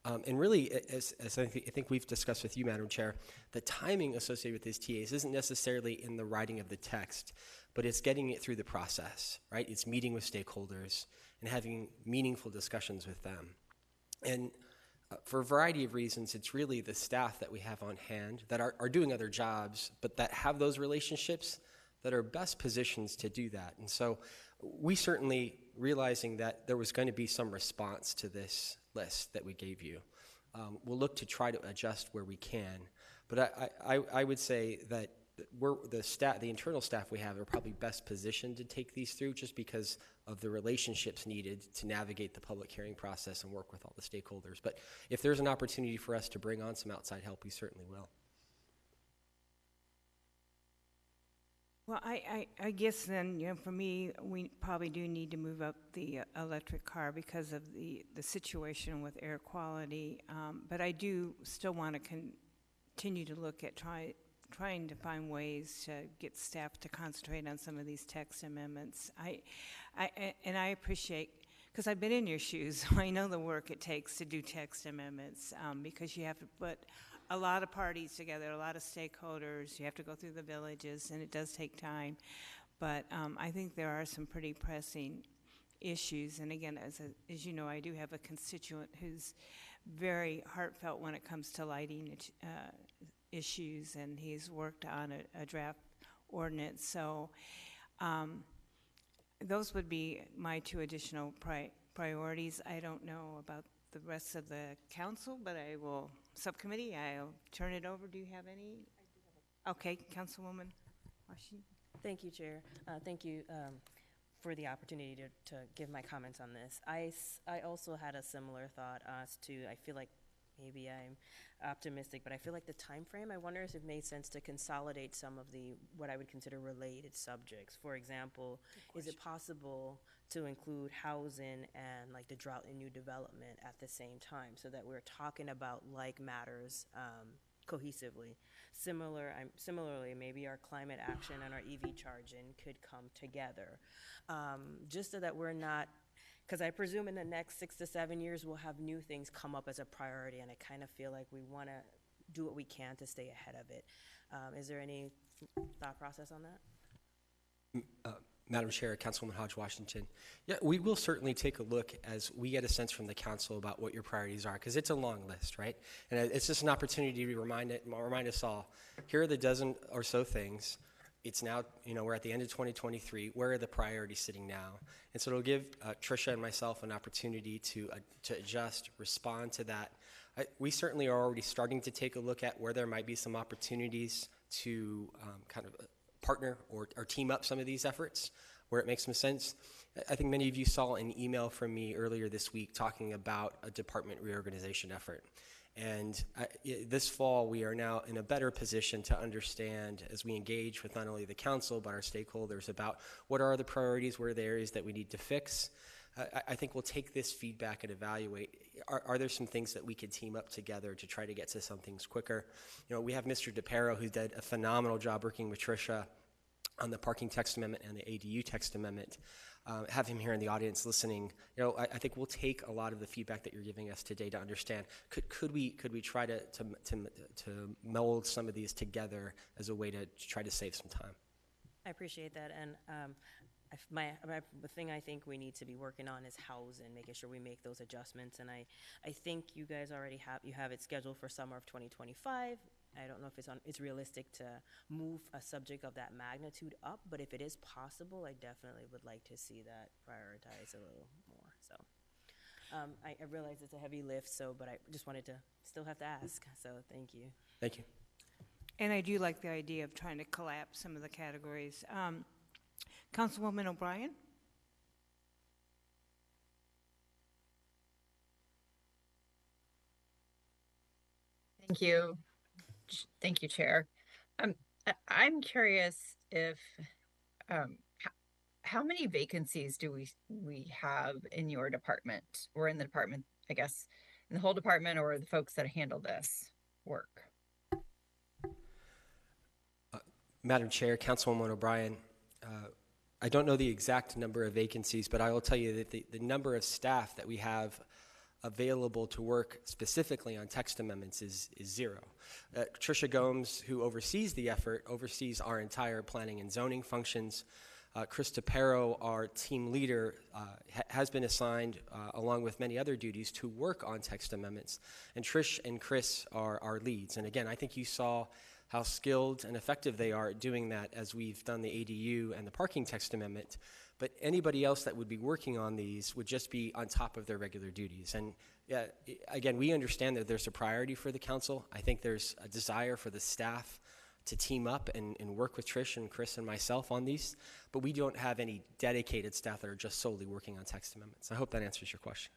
And really, as I think we've discussed with you, Madam Chair, the timing associated with these TAs isn't necessarily in the writing of the text, but it's getting it through the process, right? It's meeting with stakeholders and having meaningful discussions with them. And for a variety of reasons, it's really the staff that we have on hand that are doing other jobs, but that have those relationships that are best positioned to do that. And so we certainly, realizing that there was going to be some response to this list that we gave you, we'll look to try to adjust where we can. But I would say that the internal staff we have are probably best positioned to take these through just because of the relationships needed to navigate the public hearing process and work with all the stakeholders. But if there's an opportunity for us to bring on some outside help, we certainly will. Well, I guess then, for me, we probably do need to move up the electric car because of the situation with air quality. But I do still want to continue to look at trying to find ways to get staff to concentrate on some of these text amendments. And I appreciate, because I've been in your shoes, so I know the work it takes to do text amendments, because you have to put a lot of parties together, a lot of stakeholders. You have to go through the villages, and it does take time. But I think there are some pretty pressing issues. And again, as you know, I do have a constituent who's very heartfelt when it comes to lighting issues, and he's worked on a draft ordinance. So those would be my two additional priorities. I don't know about the rest of the council, but subcommittee, I'll turn it over. Do you have any? Okay, Councilwoman Washington. Thank you, Chair. Thank you for the opportunity to give my comments on this. I also had a similar thought as to, I feel like maybe I'm optimistic, but I feel like the time frame, I wonder if it made sense to consolidate some of what I would consider related subjects. For example, is it possible to include housing and like the drought and new development at the same time so that we're talking about like matters cohesively? Similarly, maybe our climate action and our EV charging could come together, just so that we're not, because I presume in the next 6 to 7 years we'll have new things come up as a priority, and I kind of feel like we want to do what we can to stay ahead of it. Is there any thought process on that? Madam Chair, Councilwoman Hodge Washington. Yeah, we will certainly take a look as we get a sense from the council about what your priorities are, because it's a long list, right? And it's just an opportunity to remind us all, here are the dozen or so things. It's now, we're at the end of 2023. Where are the priorities sitting now? And so it'll give Tricia and myself an opportunity to adjust, respond to that. We certainly are already starting to take a look at where there might be some opportunities to kind of partner or team up some of these efforts where it makes some sense. I think many of you saw an email from me earlier this week talking about a department reorganization effort. And this fall, we are now in a better position to understand, as we engage with not only the council, but our stakeholders, about what are the priorities, where are the areas that we need to fix. I think we'll take this feedback and evaluate, are there some things that we could team up together to try to get to some things quicker? We have Mr. DePero, who did a phenomenal job working with Tricia on the parking text amendment and the ADU text amendment. Have him here in the audience listening. I think we'll take a lot of the feedback that you're giving us today to understand, could we try to mold some of these together as a way to try to save some time? I appreciate that, and the thing I think we need to be working on is housing, making sure we make those adjustments. And I think you guys already have it scheduled for summer of 2025. I don't know if it's realistic to move a subject of that magnitude up, but if it is possible, I definitely would like to see that prioritized a little more. So I realize it's a heavy lift, but I just wanted to still have to ask. So thank you. Thank you. And I do like the idea of trying to collapse some of the categories. Councilwoman O'Brien? Thank you. Thank you, Chair. I'm curious if how many vacancies do we have in your department, or in the department, I guess, in the whole department, or the folks that handle this work? Madam Chair, Councilwoman O'Brien, I don't know the exact number of vacancies, but I will tell you that the number of staff that we have available to work specifically on text amendments is zero. Tricia Gomes, who oversees the effort, oversees our entire planning and zoning functions. Chris DePero, our team leader, has been assigned, along with many other duties, to work on text amendments. And Trish and Chris are our leads. And again, I think you saw how skilled and effective they are at doing that as we've done the ADU and the parking text amendment. But anybody else that would be working on these would just be on top of their regular duties. And again, we understand that there's a priority for the council. I think there's a desire for the staff team up and work with Trish and Chris and myself on these, but we don't have any dedicated staff that are just solely working on text amendments. I hope that answers your question.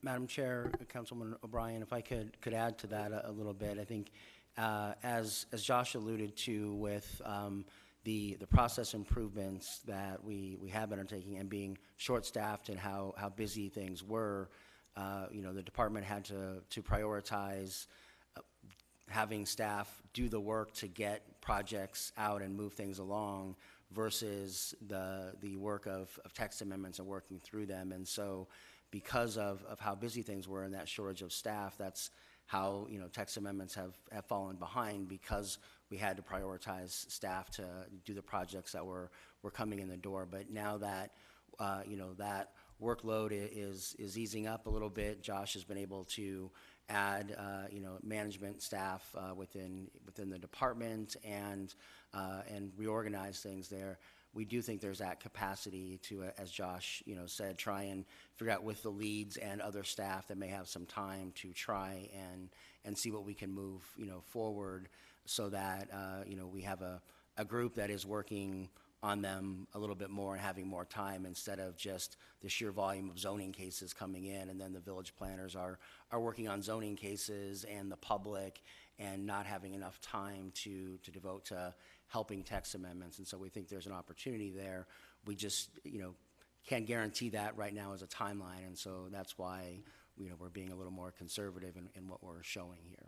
Madam Chair, Councilwoman O'Brien, if I could add to that a little bit, I think as Josh alluded to with the process improvements that we have been undertaking and being short-staffed and how busy things were, the department had to prioritize having staff do the work to get projects out and move things along versus the work of text amendments and working through them. And so because of how busy things were and that shortage of staff, that's how text amendments have fallen behind, because we had to prioritize staff to do the projects that were coming in the door. But now that that workload is easing up a little bit, Josh has been able to add management staff within the department and reorganize things there. We do think there's that capacity to, as Josh said, try and figure out with the leads and other staff that may have some time to try and see what we can move forward, so that we have a group that is working on them a little bit more and having more time, instead of just the sheer volume of zoning cases coming in, and then the village planners are working on zoning cases and the public and not having enough time to devote to helping text amendments. And so we think there's an opportunity there. We just can't guarantee that right now as a timeline, and so that's why we're being a little more conservative in what we're showing here.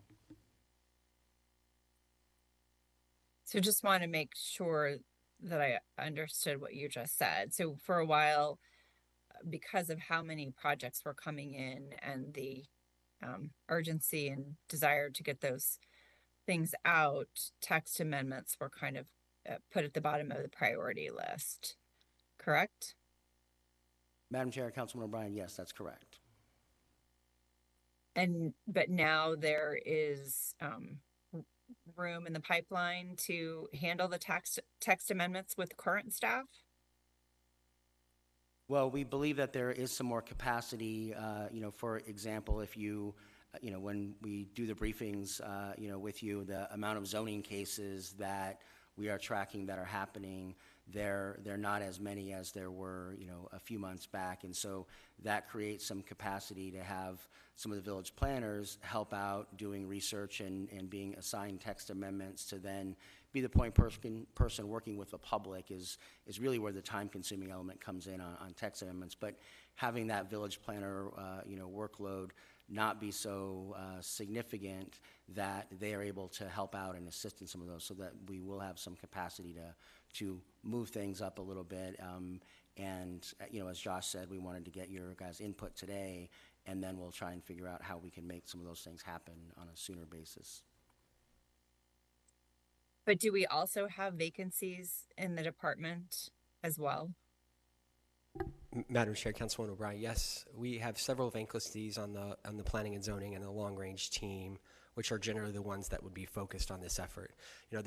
So just want to make sure that I understood what you just said. So for a while, because of how many projects were coming in and the urgency and desire to get those things out, text amendments were kind of put at the bottom of the priority list, correct? Madam Chair, Councilman O'Brien, yes, that's correct. But now there is room in the pipeline to handle the text amendments with current staff? Well, we believe that there is some more capacity. For example, if when we do the briefings, with you, the amount of zoning cases that we are tracking that are happening, they're not as many as there were, a few months back. And so that creates some capacity to have some of the village planners help out doing research and being assigned text amendments to then be the point person working with the public is really where the time-consuming element comes in on text amendments. But having that village planner, workload not be so significant that they are able to help out and assist in some of those, so that we will have some capacity to move things up a little bit. As Josh said, we wanted to get your guys' input today, and then we'll try and figure out how we can make some of those things happen on a sooner basis. But do we also have vacancies in the department as well? Madam Chair, Councilwoman O'Brien, yes, we have several vacancies on the planning and zoning and the long-range team, which are generally the ones that would be focused on this effort. The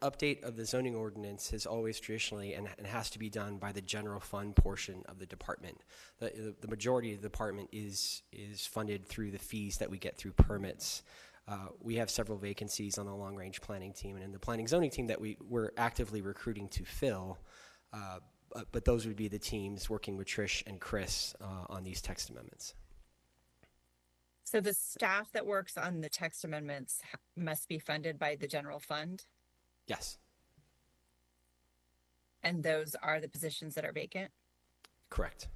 update of the zoning ordinance is always traditionally and has to be done by the general fund portion of the department. The majority of the department is funded through the fees that we get through permits. We have several vacancies on the long-range planning team and in the planning zoning team that we're actively recruiting to fill. But those would be the teams working with Trish and Chris on these text amendments. So the staff that works on the text amendments must be funded by the general fund? Yes. And those are the positions that are vacant? Correct.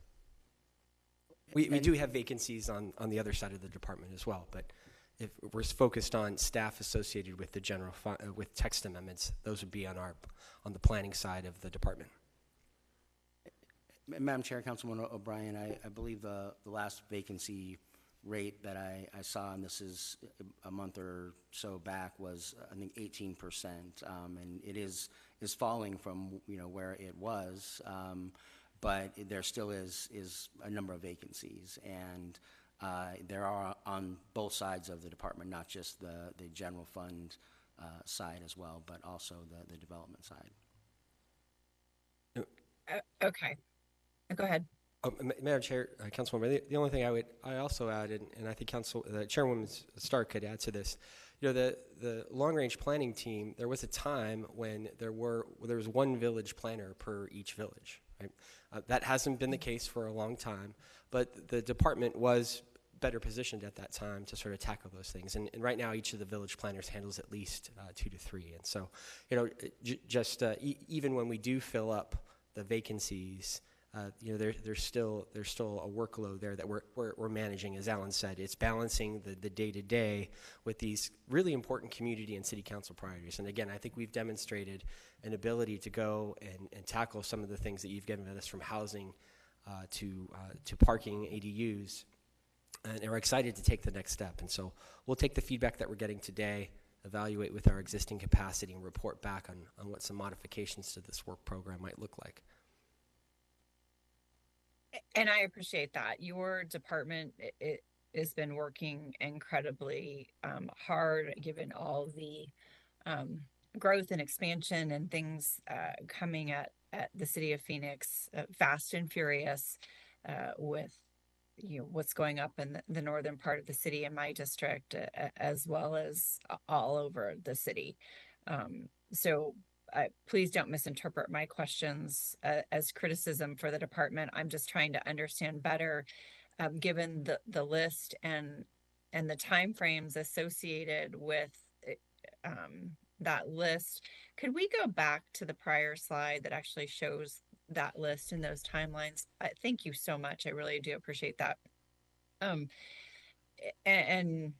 We do have vacancies on the other side of the department as well, but if we're focused on staff associated with the general fund, with text amendments, those would be on the planning side of the department. Madam Chair, Councilwoman O'Brien, I believe the last vacancy rate that I saw, and this is a month or so back, was I think 18%, and it is falling from where it was, but there still is a number of vacancies, and there are on both sides of the department, not just the general fund side as well, but also the development side. Okay. Go ahead. Madam Chair, Councilwoman, the only thing I also add, and I think Chairwoman Stark could add to this, the long-range planning team, there was a time when there was one village planner per each village, right? That hasn't been the case for a long time, but the department was better positioned at that time to sort of tackle those things. And right now, each of the village planners handles at least 2 to 3. And so, even when we do fill up the vacancies, there's still a workload there that we're managing. As Alan said, it's balancing the day-to-day with these really important community and city council priorities. And again, I think we've demonstrated an ability to go and tackle some of the things that you've given us, from housing to parking, ADUs, and we're excited to take the next step. And so we'll take the feedback that we're getting today, evaluate with our existing capacity, and report back on what some modifications to this work program might look like. And I appreciate that. Your department has been working incredibly hard, given all the growth and expansion and things coming at the city of Phoenix, fast and furious, with what's going up in the northern part of the city in my district, as well as all over the city. So please don't misinterpret my questions as criticism for the department. I'm just trying to understand better, given the list and the timeframes associated with that list. Could we go back to the prior slide that actually shows that list and those timelines? Thank you so much. I really do appreciate that. And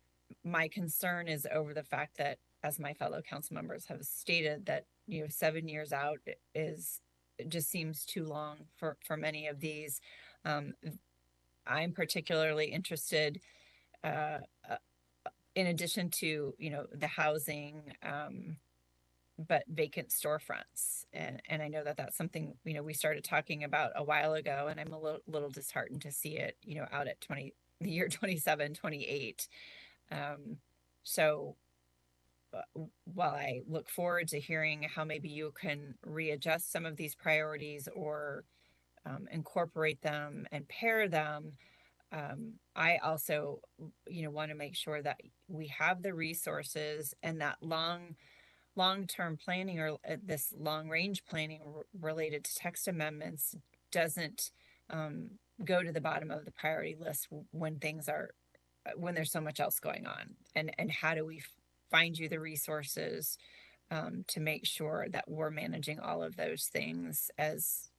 my concern is over the fact that, as my fellow council members have stated, that 7 years out just seems too long for many of these. I'm particularly interested, in addition to the housing, but vacant storefronts. And I know that that's something, we started talking about a while ago, and I'm a little disheartened to see it, out at the year 27, 28. So while I look forward to hearing how maybe you can readjust some of these priorities or incorporate them and pair them, I also, want to make sure that we have the resources and that long-term planning, or this long-range planning related to text amendments, doesn't go to the bottom of the priority list when there's so much else going on. And how do we find you the resources to make sure that we're managing all of those things as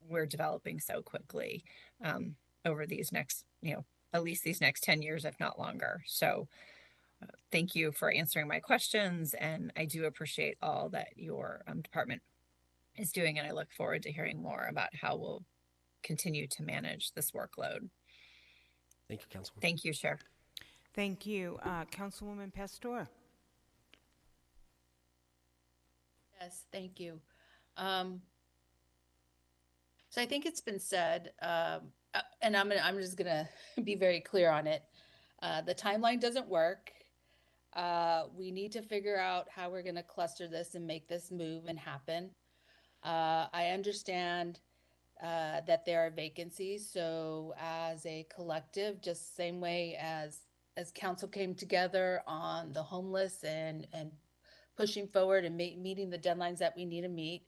we're developing so quickly over these next, at least these next 10 years, if not longer. So thank you for answering my questions, and I do appreciate all that your department is doing, and I look forward to hearing more about how we'll continue to manage this workload. Thank you, Councilwoman. Thank you, Chair. Thank you. Councilwoman Pastor. Yes, thank you. So I think it's been said, and I'm just gonna be very clear on it. The timeline doesn't work. We need to figure out how we're gonna cluster this and make this move and happen. I understand that there are vacancies. So as a collective, just same way as council came together on the homeless and pushing forward and meeting the deadlines that we need to meet,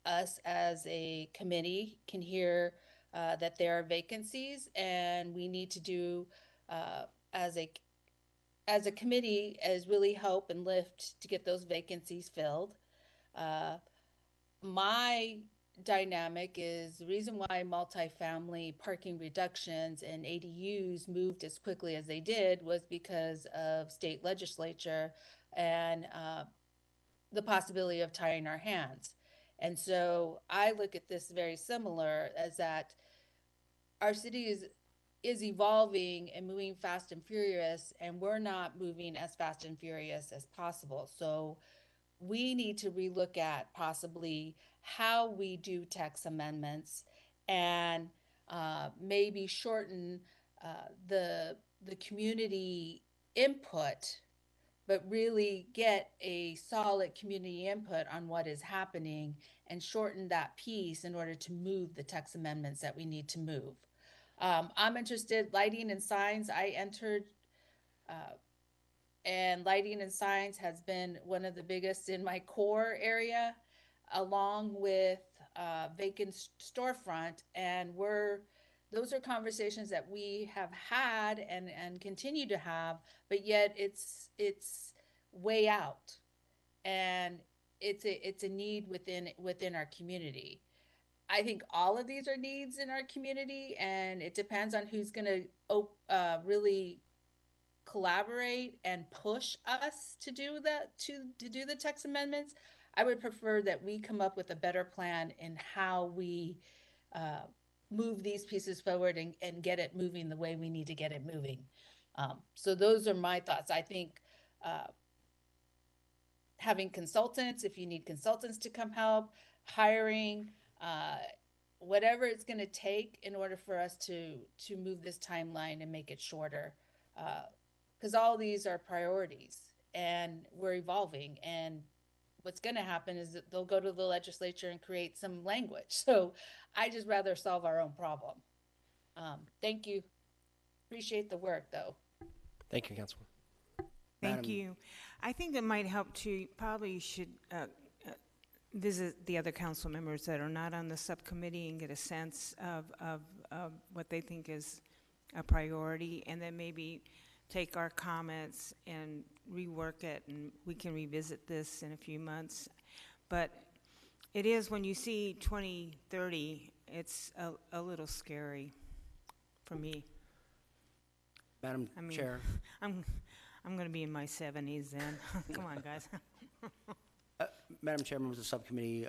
us as a committee can hear that there are vacancies, and we need to do as a committee is really help and lift to get those vacancies filled. My dynamic is the reason why multifamily parking reductions and ADUs moved as quickly as they did was because of state legislature and the possibility of tying our hands. And so I look at this very similar, as that our city is evolving and moving fast and furious, and we're not moving as fast and furious as possible. So we need to relook at possibly how we do text amendments and maybe shorten the community input, but really get a solid community input on what is happening and shorten that piece in order to move the text amendments that we need to move. I'm interested, lighting and signs. I entered and lighting and signs has been one of the biggest in my core area, along with vacant storefront. And those are conversations that we have had and continue to have, but yet it's way out, and it's a need within our community. I think all of these are needs in our community, and it depends on who's going to really collaborate and push us to do that, to do the text amendments. I would prefer that we come up with a better plan in how we move these pieces forward and get it moving the way we need to get it moving. So those are my thoughts. I think having consultants, if you need consultants to come help, hiring, whatever it's going to take in order for us to move this timeline and make it shorter, because all these are priorities and we're evolving, and what's going to happen is that they'll go to the legislature and create some language. So I just rather solve our own problem. Thank you. Appreciate the work, though. Thank you, Councilman. Thank you. I think it might help to, probably should visit the other council members that are not on the subcommittee and get a sense of what they think is a priority, and then maybe take our comments and rework it, and we can revisit this in a few months. But it is, when you see 2030, it's a little scary for me. Madam Chair. I'm going to be in my 70s then. Come on, guys. Madam Chair, members of the subcommittee,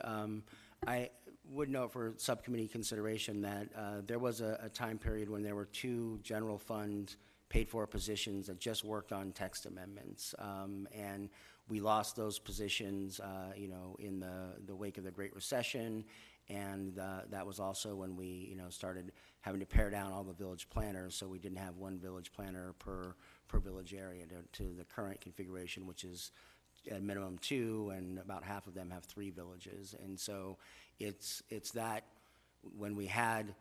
I would note for subcommittee consideration that there was a time period when there were 2 general fund paid-for positions that just worked on text amendments, and we lost those positions, in the wake of the Great Recession, and that was also when we, started having to pare down all the village planners, so we didn't have one village planner per village area to the current configuration, which is at minimum 2, and about half of them have 3 villages. And so it's that when we had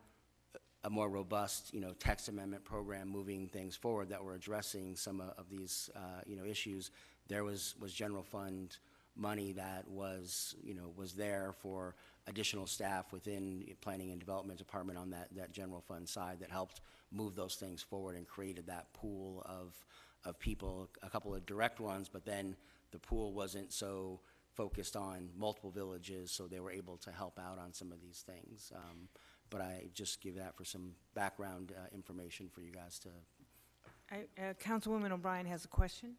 a more robust, text amendment program moving things forward that were addressing some of these, issues, there was general fund money that was there for additional staff within planning and development department on that general fund side that helped move those things forward and created that pool of people, a couple of direct ones, but then the pool wasn't so focused on multiple villages, so they were able to help out on some of these things. But I just give that for some background information for you guys to. Councilwoman O'Brien has a question.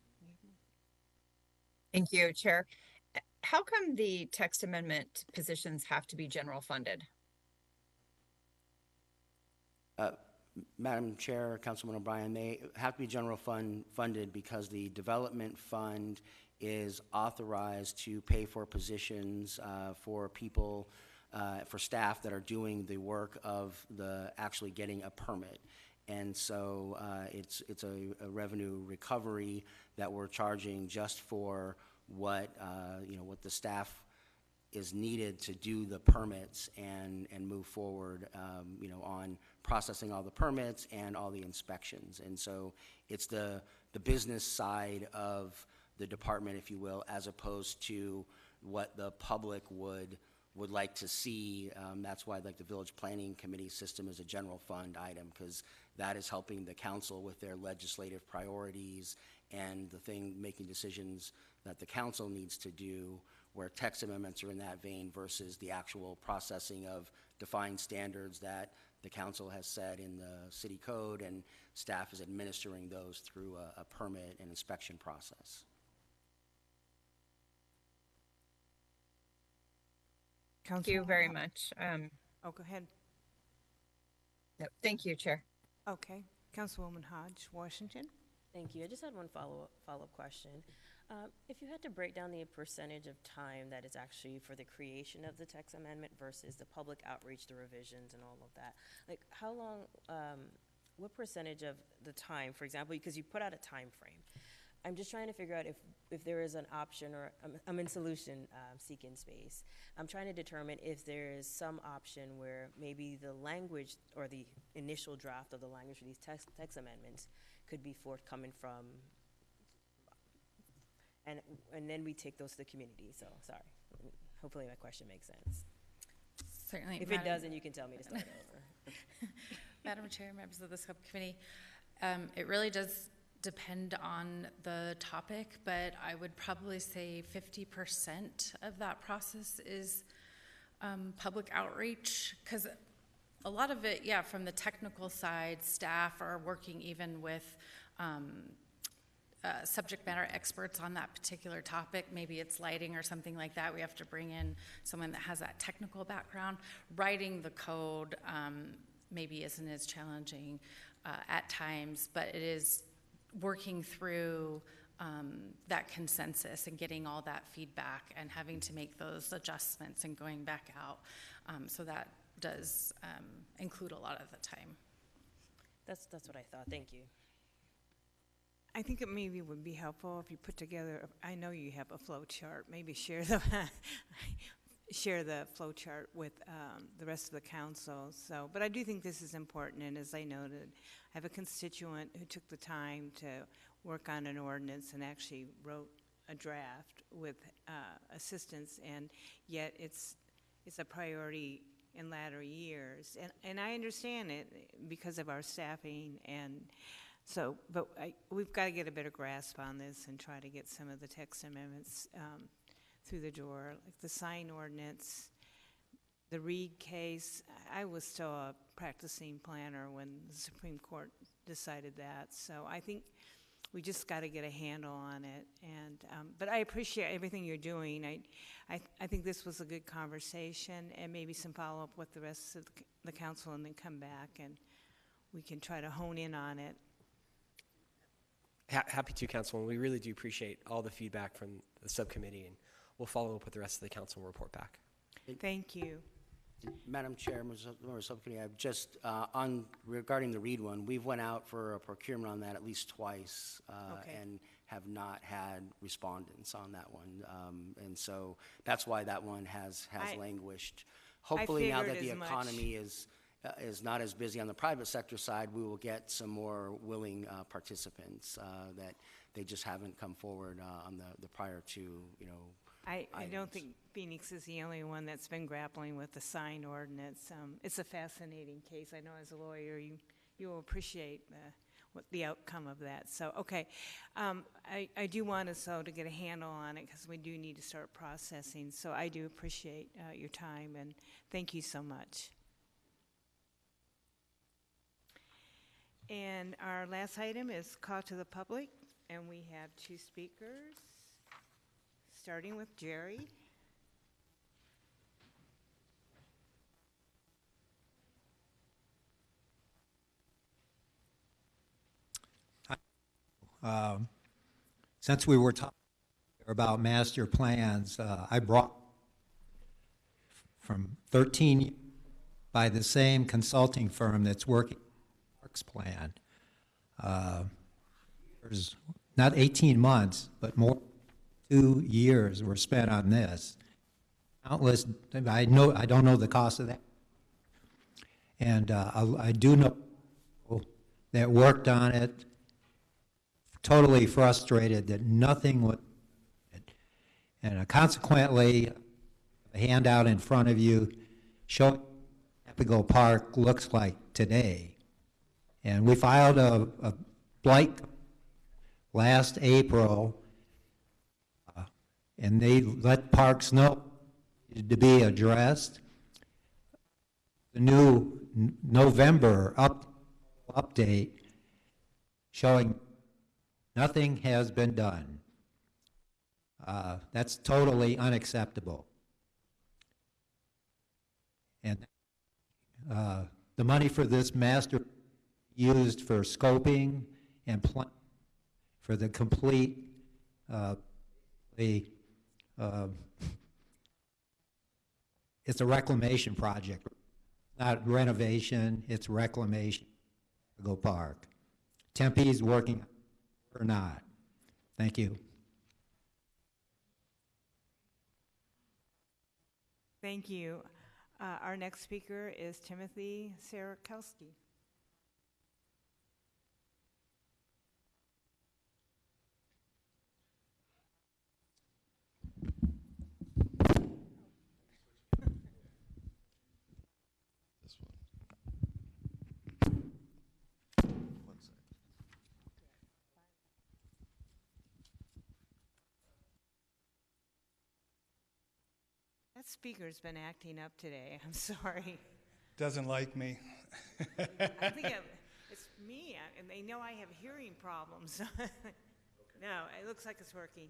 Thank you, Chair. How come the text amendment positions have to be general funded? Madam Chair, Councilman O'Brien, they have to be general funded because the development fund is authorized to pay for positions for people, for staff that are doing the work of actually getting a permit. And so it's a revenue recovery that we're charging just for what the staff is needed to do the permits and move forward, on processing all the permits and all the inspections. And so it's the business side of the department, if you will, as opposed to what the public would like to see. That's why the village planning committee system is a general fund item, because that is helping the council with their legislative priorities and making decisions that the council needs to do, where text amendments are in that vein versus the actual processing of defined standards that the council has set in the city code, and staff is administering those through a permit and inspection process. Thank you very much. Oh, go ahead. No, thank you, Chair. Okay. Councilwoman Hodge, Washington. Thank you. I just had one follow-up question. If you had to break down the percentage of time that is actually for the creation of the text amendment versus the public outreach, the revisions, and all of that, like how long, what percentage of the time, for example, because you put out a time frame. I'm just trying to figure out if there is an option, or I'm in solution seeking space. I'm trying to determine if there is some option where maybe the language or the initial draft of the language for these text amendments could be forthcoming from and then we take those to the community. So sorry. Hopefully my question makes sense. Certainly. If it doesn't, you can tell me to start over. Madam Chair, members of the subcommittee, it really does depend on the topic, but I would probably say 50% of that process is public outreach, because a lot of it, yeah, from the technical side, staff are working even with subject matter experts on that particular topic. Maybe it's lighting or something like that. We have to bring in someone that has that technical background. Writing the code maybe isn't as challenging at times, but it is working through that consensus and getting all that feedback and having to make those adjustments and going back out. So that does include a lot of the time. That's what I thought. Thank you. I think it maybe would be helpful if you put together, I know you have a flow chart, maybe share the share the flow chart with the rest of the council. So, but I do think this is important, and as I noted, I have a constituent who took the time to work on an ordinance and actually wrote a draft with assistance, and yet it's a priority in latter years. And I understand it because of our staffing, and so, but we've got to get a better grasp on this and try to get some of the text amendments through the door, like the sign ordinance, the Reed case. I was still a practicing planner when the Supreme Court decided that. So I think we just got to get a handle on it. And but I appreciate everything you're doing. I think this was a good conversation, and maybe some follow up with the rest of the council, and then come back and we can try to hone in on it. Happy to, Councilman. We really do appreciate all the feedback from the subcommittee, and we'll follow up with the rest of the council and report back. Thank you. Madam Chair, members of the subcommittee, I've just, regarding the Reed one, we've went out for a procurement on that at least twice, and have not had respondents on that one. And so that's why that one has languished. Hopefully now that the economy is not as busy on the private sector side, we will get some more willing participants that they just haven't come forward on the prior two, I don't think Phoenix is the only one that's been grappling with the sign ordinance. It's a fascinating case. I know as a lawyer you will appreciate what the outcome of that. So, okay, I do want us to get a handle on it, because we do need to start processing. So I do appreciate your time, and thank you so much. And our last item is call to the public, and we have two speakers, starting with Jerry. Since we were talking about master plans, I brought from 13 by the same consulting firm that's working Parks plan. There's not 18 months, but more than 2 years were spent on this. Countless, I don't know the cost of that. And I do know that worked on it, totally frustrated that nothing would, and consequently, a handout in front of you showing Epigo Park looks like today. And we filed a blight last April, and they let parks know to be addressed. The new November update showing nothing has been done. That's totally unacceptable. And the money for this master used for scoping and plan for the complete it's a reclamation project, not renovation, it's reclamation. Go Park. Tempe's working or not. Thank you. Thank you. Our next speaker is Timothy Sarakowski. That speaker's been acting up today. I'm sorry. Doesn't like me. I think it's me, and they know I have hearing problems. No, it looks like it's working.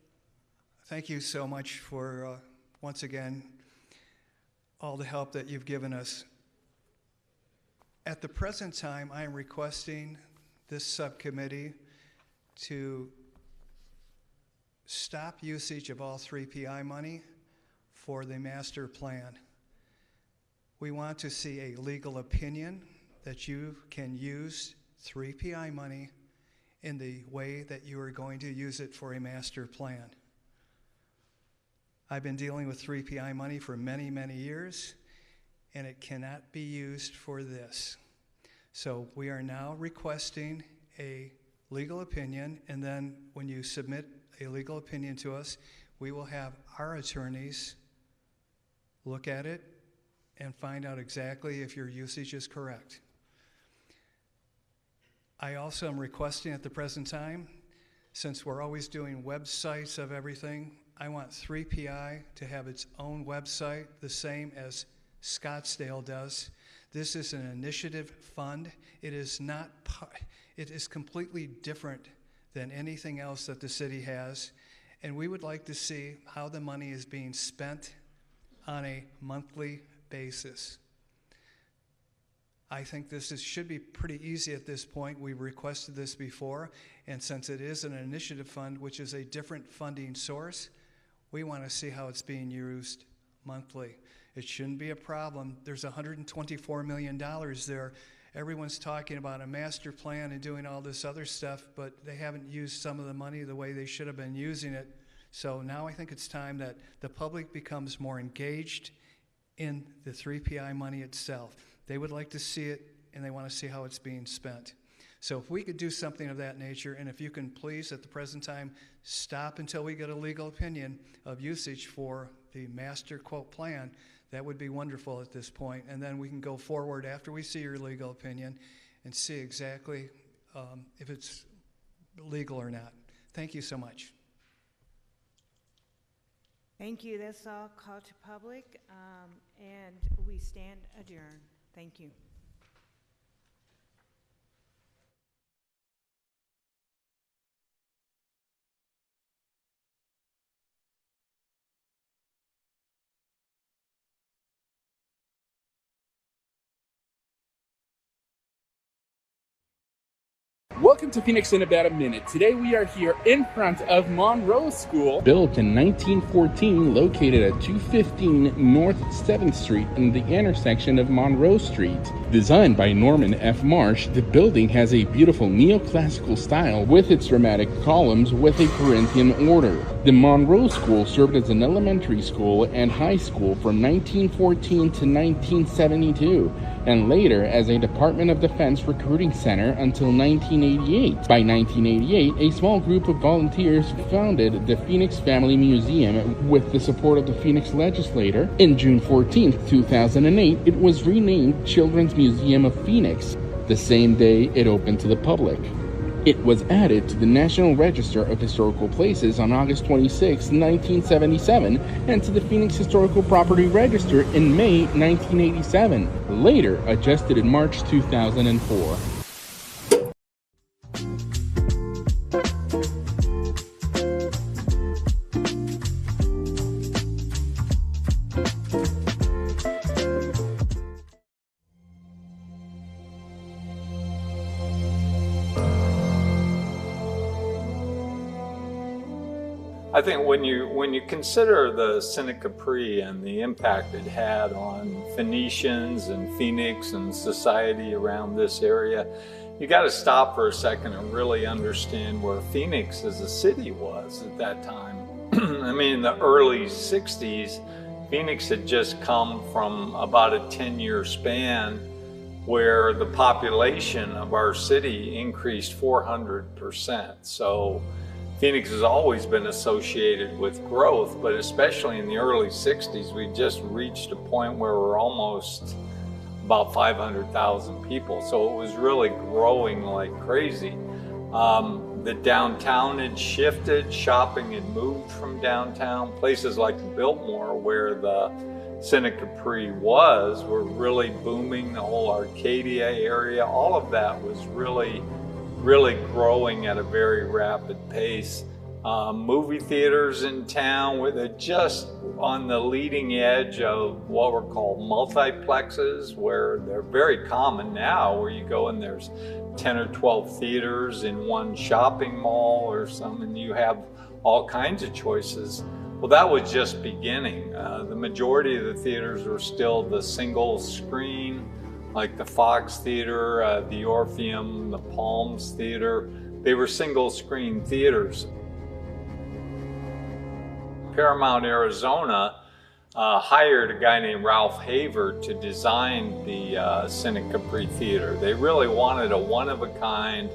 Thank you so much for, once again, all the help that you've given us. At the present time, I am requesting this subcommittee to stop usage of all 3PI money for the master plan. We want to see a legal opinion that you can use 3PI money in the way that you are going to use it for a master plan. I've been dealing with 3PI money for many, many years, and it cannot be used for this. So we are now requesting a legal opinion, and then when you submit a legal opinion to us, we will have our attorneys look at it and find out exactly if your usage is correct. I also am requesting at the present time, since we're always doing websites of everything, I want 3PI to have its own website, the same as Scottsdale does. This is an initiative fund. It is not, it is completely different than anything else that the city has. And we would like to see how the money is being spent on a monthly basis. I think this should be pretty easy at this point. We've requested this before, and since it is an initiative fund, which is a different funding source, we want to see how it's being used monthly. It shouldn't be a problem. There's $124 million there. Everyone's talking about a master plan and doing all this other stuff, but they haven't used some of the money the way they should have been using it. So now I think it's time that the public becomes more engaged in the 3PI money itself. They would like to see it, and they want to see how it's being spent. So if we could do something of that nature, and if you can please, at the present time, stop until we get a legal opinion of usage for the master quote plan, that would be wonderful at this point. And then we can go forward after we see your legal opinion and see exactly if it's legal or not. Thank you so much. Thank you. That's all call to public, and we stand adjourned. Thank you. Welcome to Phoenix in About a Minute. Today we are here in front of Monroe School. Built in 1914, located at 215 North 7th Street in the intersection of Monroe Street. Designed by Norman F. Marsh, the building has a beautiful neoclassical style with its dramatic columns with a Corinthian order. The Monroe School served as an elementary school and high school from 1914 to 1972, and later as a Department of Defense recruiting center until 1988. By 1988, a small group of volunteers founded the Phoenix Family Museum with the support of the Phoenix legislature. In June 14, 2008, it was renamed Children's Museum of Phoenix. The same day, it opened to the public. It was added to the National Register of Historical Places on August 26, 1977, and to the Phoenix Historical Property Register in May 1987, later adjusted in March 2004. I think when you consider the Sine Capri and the impact it had on Phoenicians and Phoenix and society around this area, you got to stop for a second and really understand where Phoenix as a city was at that time. I mean, in the early 60s, Phoenix had just come from about a 10-year span where the population of our city increased 400%. So Phoenix has always been associated with growth, but especially in the early 60s, we just reached a point where we're almost about 500,000 people. So it was really growing like crazy. The downtown had shifted, shopping had moved from downtown. Places like Biltmore, where the Cine Capri was, were really booming. The whole Arcadia area, all of that was really growing at a very rapid pace. Movie theaters in town, where they're just on the leading edge of what were called multiplexes, where they're very common now, where you go and there's 10 or 12 theaters in one shopping mall or something, and you have all kinds of choices. Well, that was just beginning. The majority of the theaters were still the single screen, like the Fox Theater, the Orpheum, the Palms Theater. They were single screen theaters. Paramount, Arizona hired a guy named Ralph Haver to design the Cine Capri Theater. They really wanted a one-of-a-kind,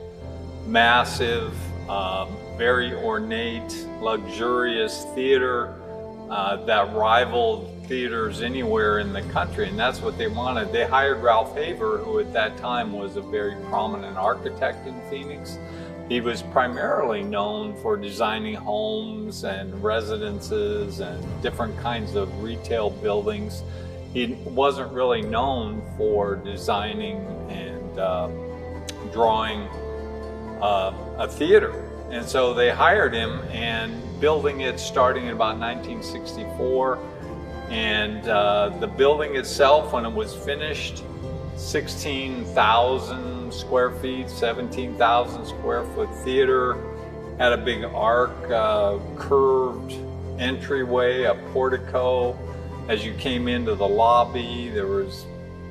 massive, very ornate, luxurious theater that rivaled theaters anywhere in the country, and that's what they wanted. They hired Ralph Haver, who at that time was a very prominent architect in Phoenix. He was primarily known for designing homes and residences and different kinds of retail buildings. He wasn't really known for designing and drawing a theater. And so they hired him, and building it starting in about 1964. And the building itself, when it was finished, 16,000 square feet, 17,000 square foot theater, had a big arc, curved entryway, a portico. As you came into the lobby, there was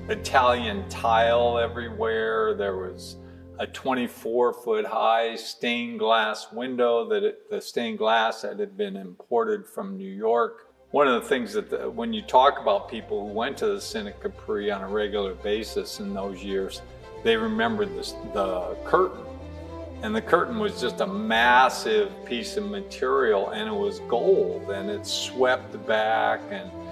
Italian tile everywhere. There was a 24-foot high stained glass window the stained glass that had been imported from New York. One of the things that when you talk about people who went to the Cine Capri on a regular basis in those years, they remembered the curtain. And the curtain was just a massive piece of material, and it was gold, and it swept back, and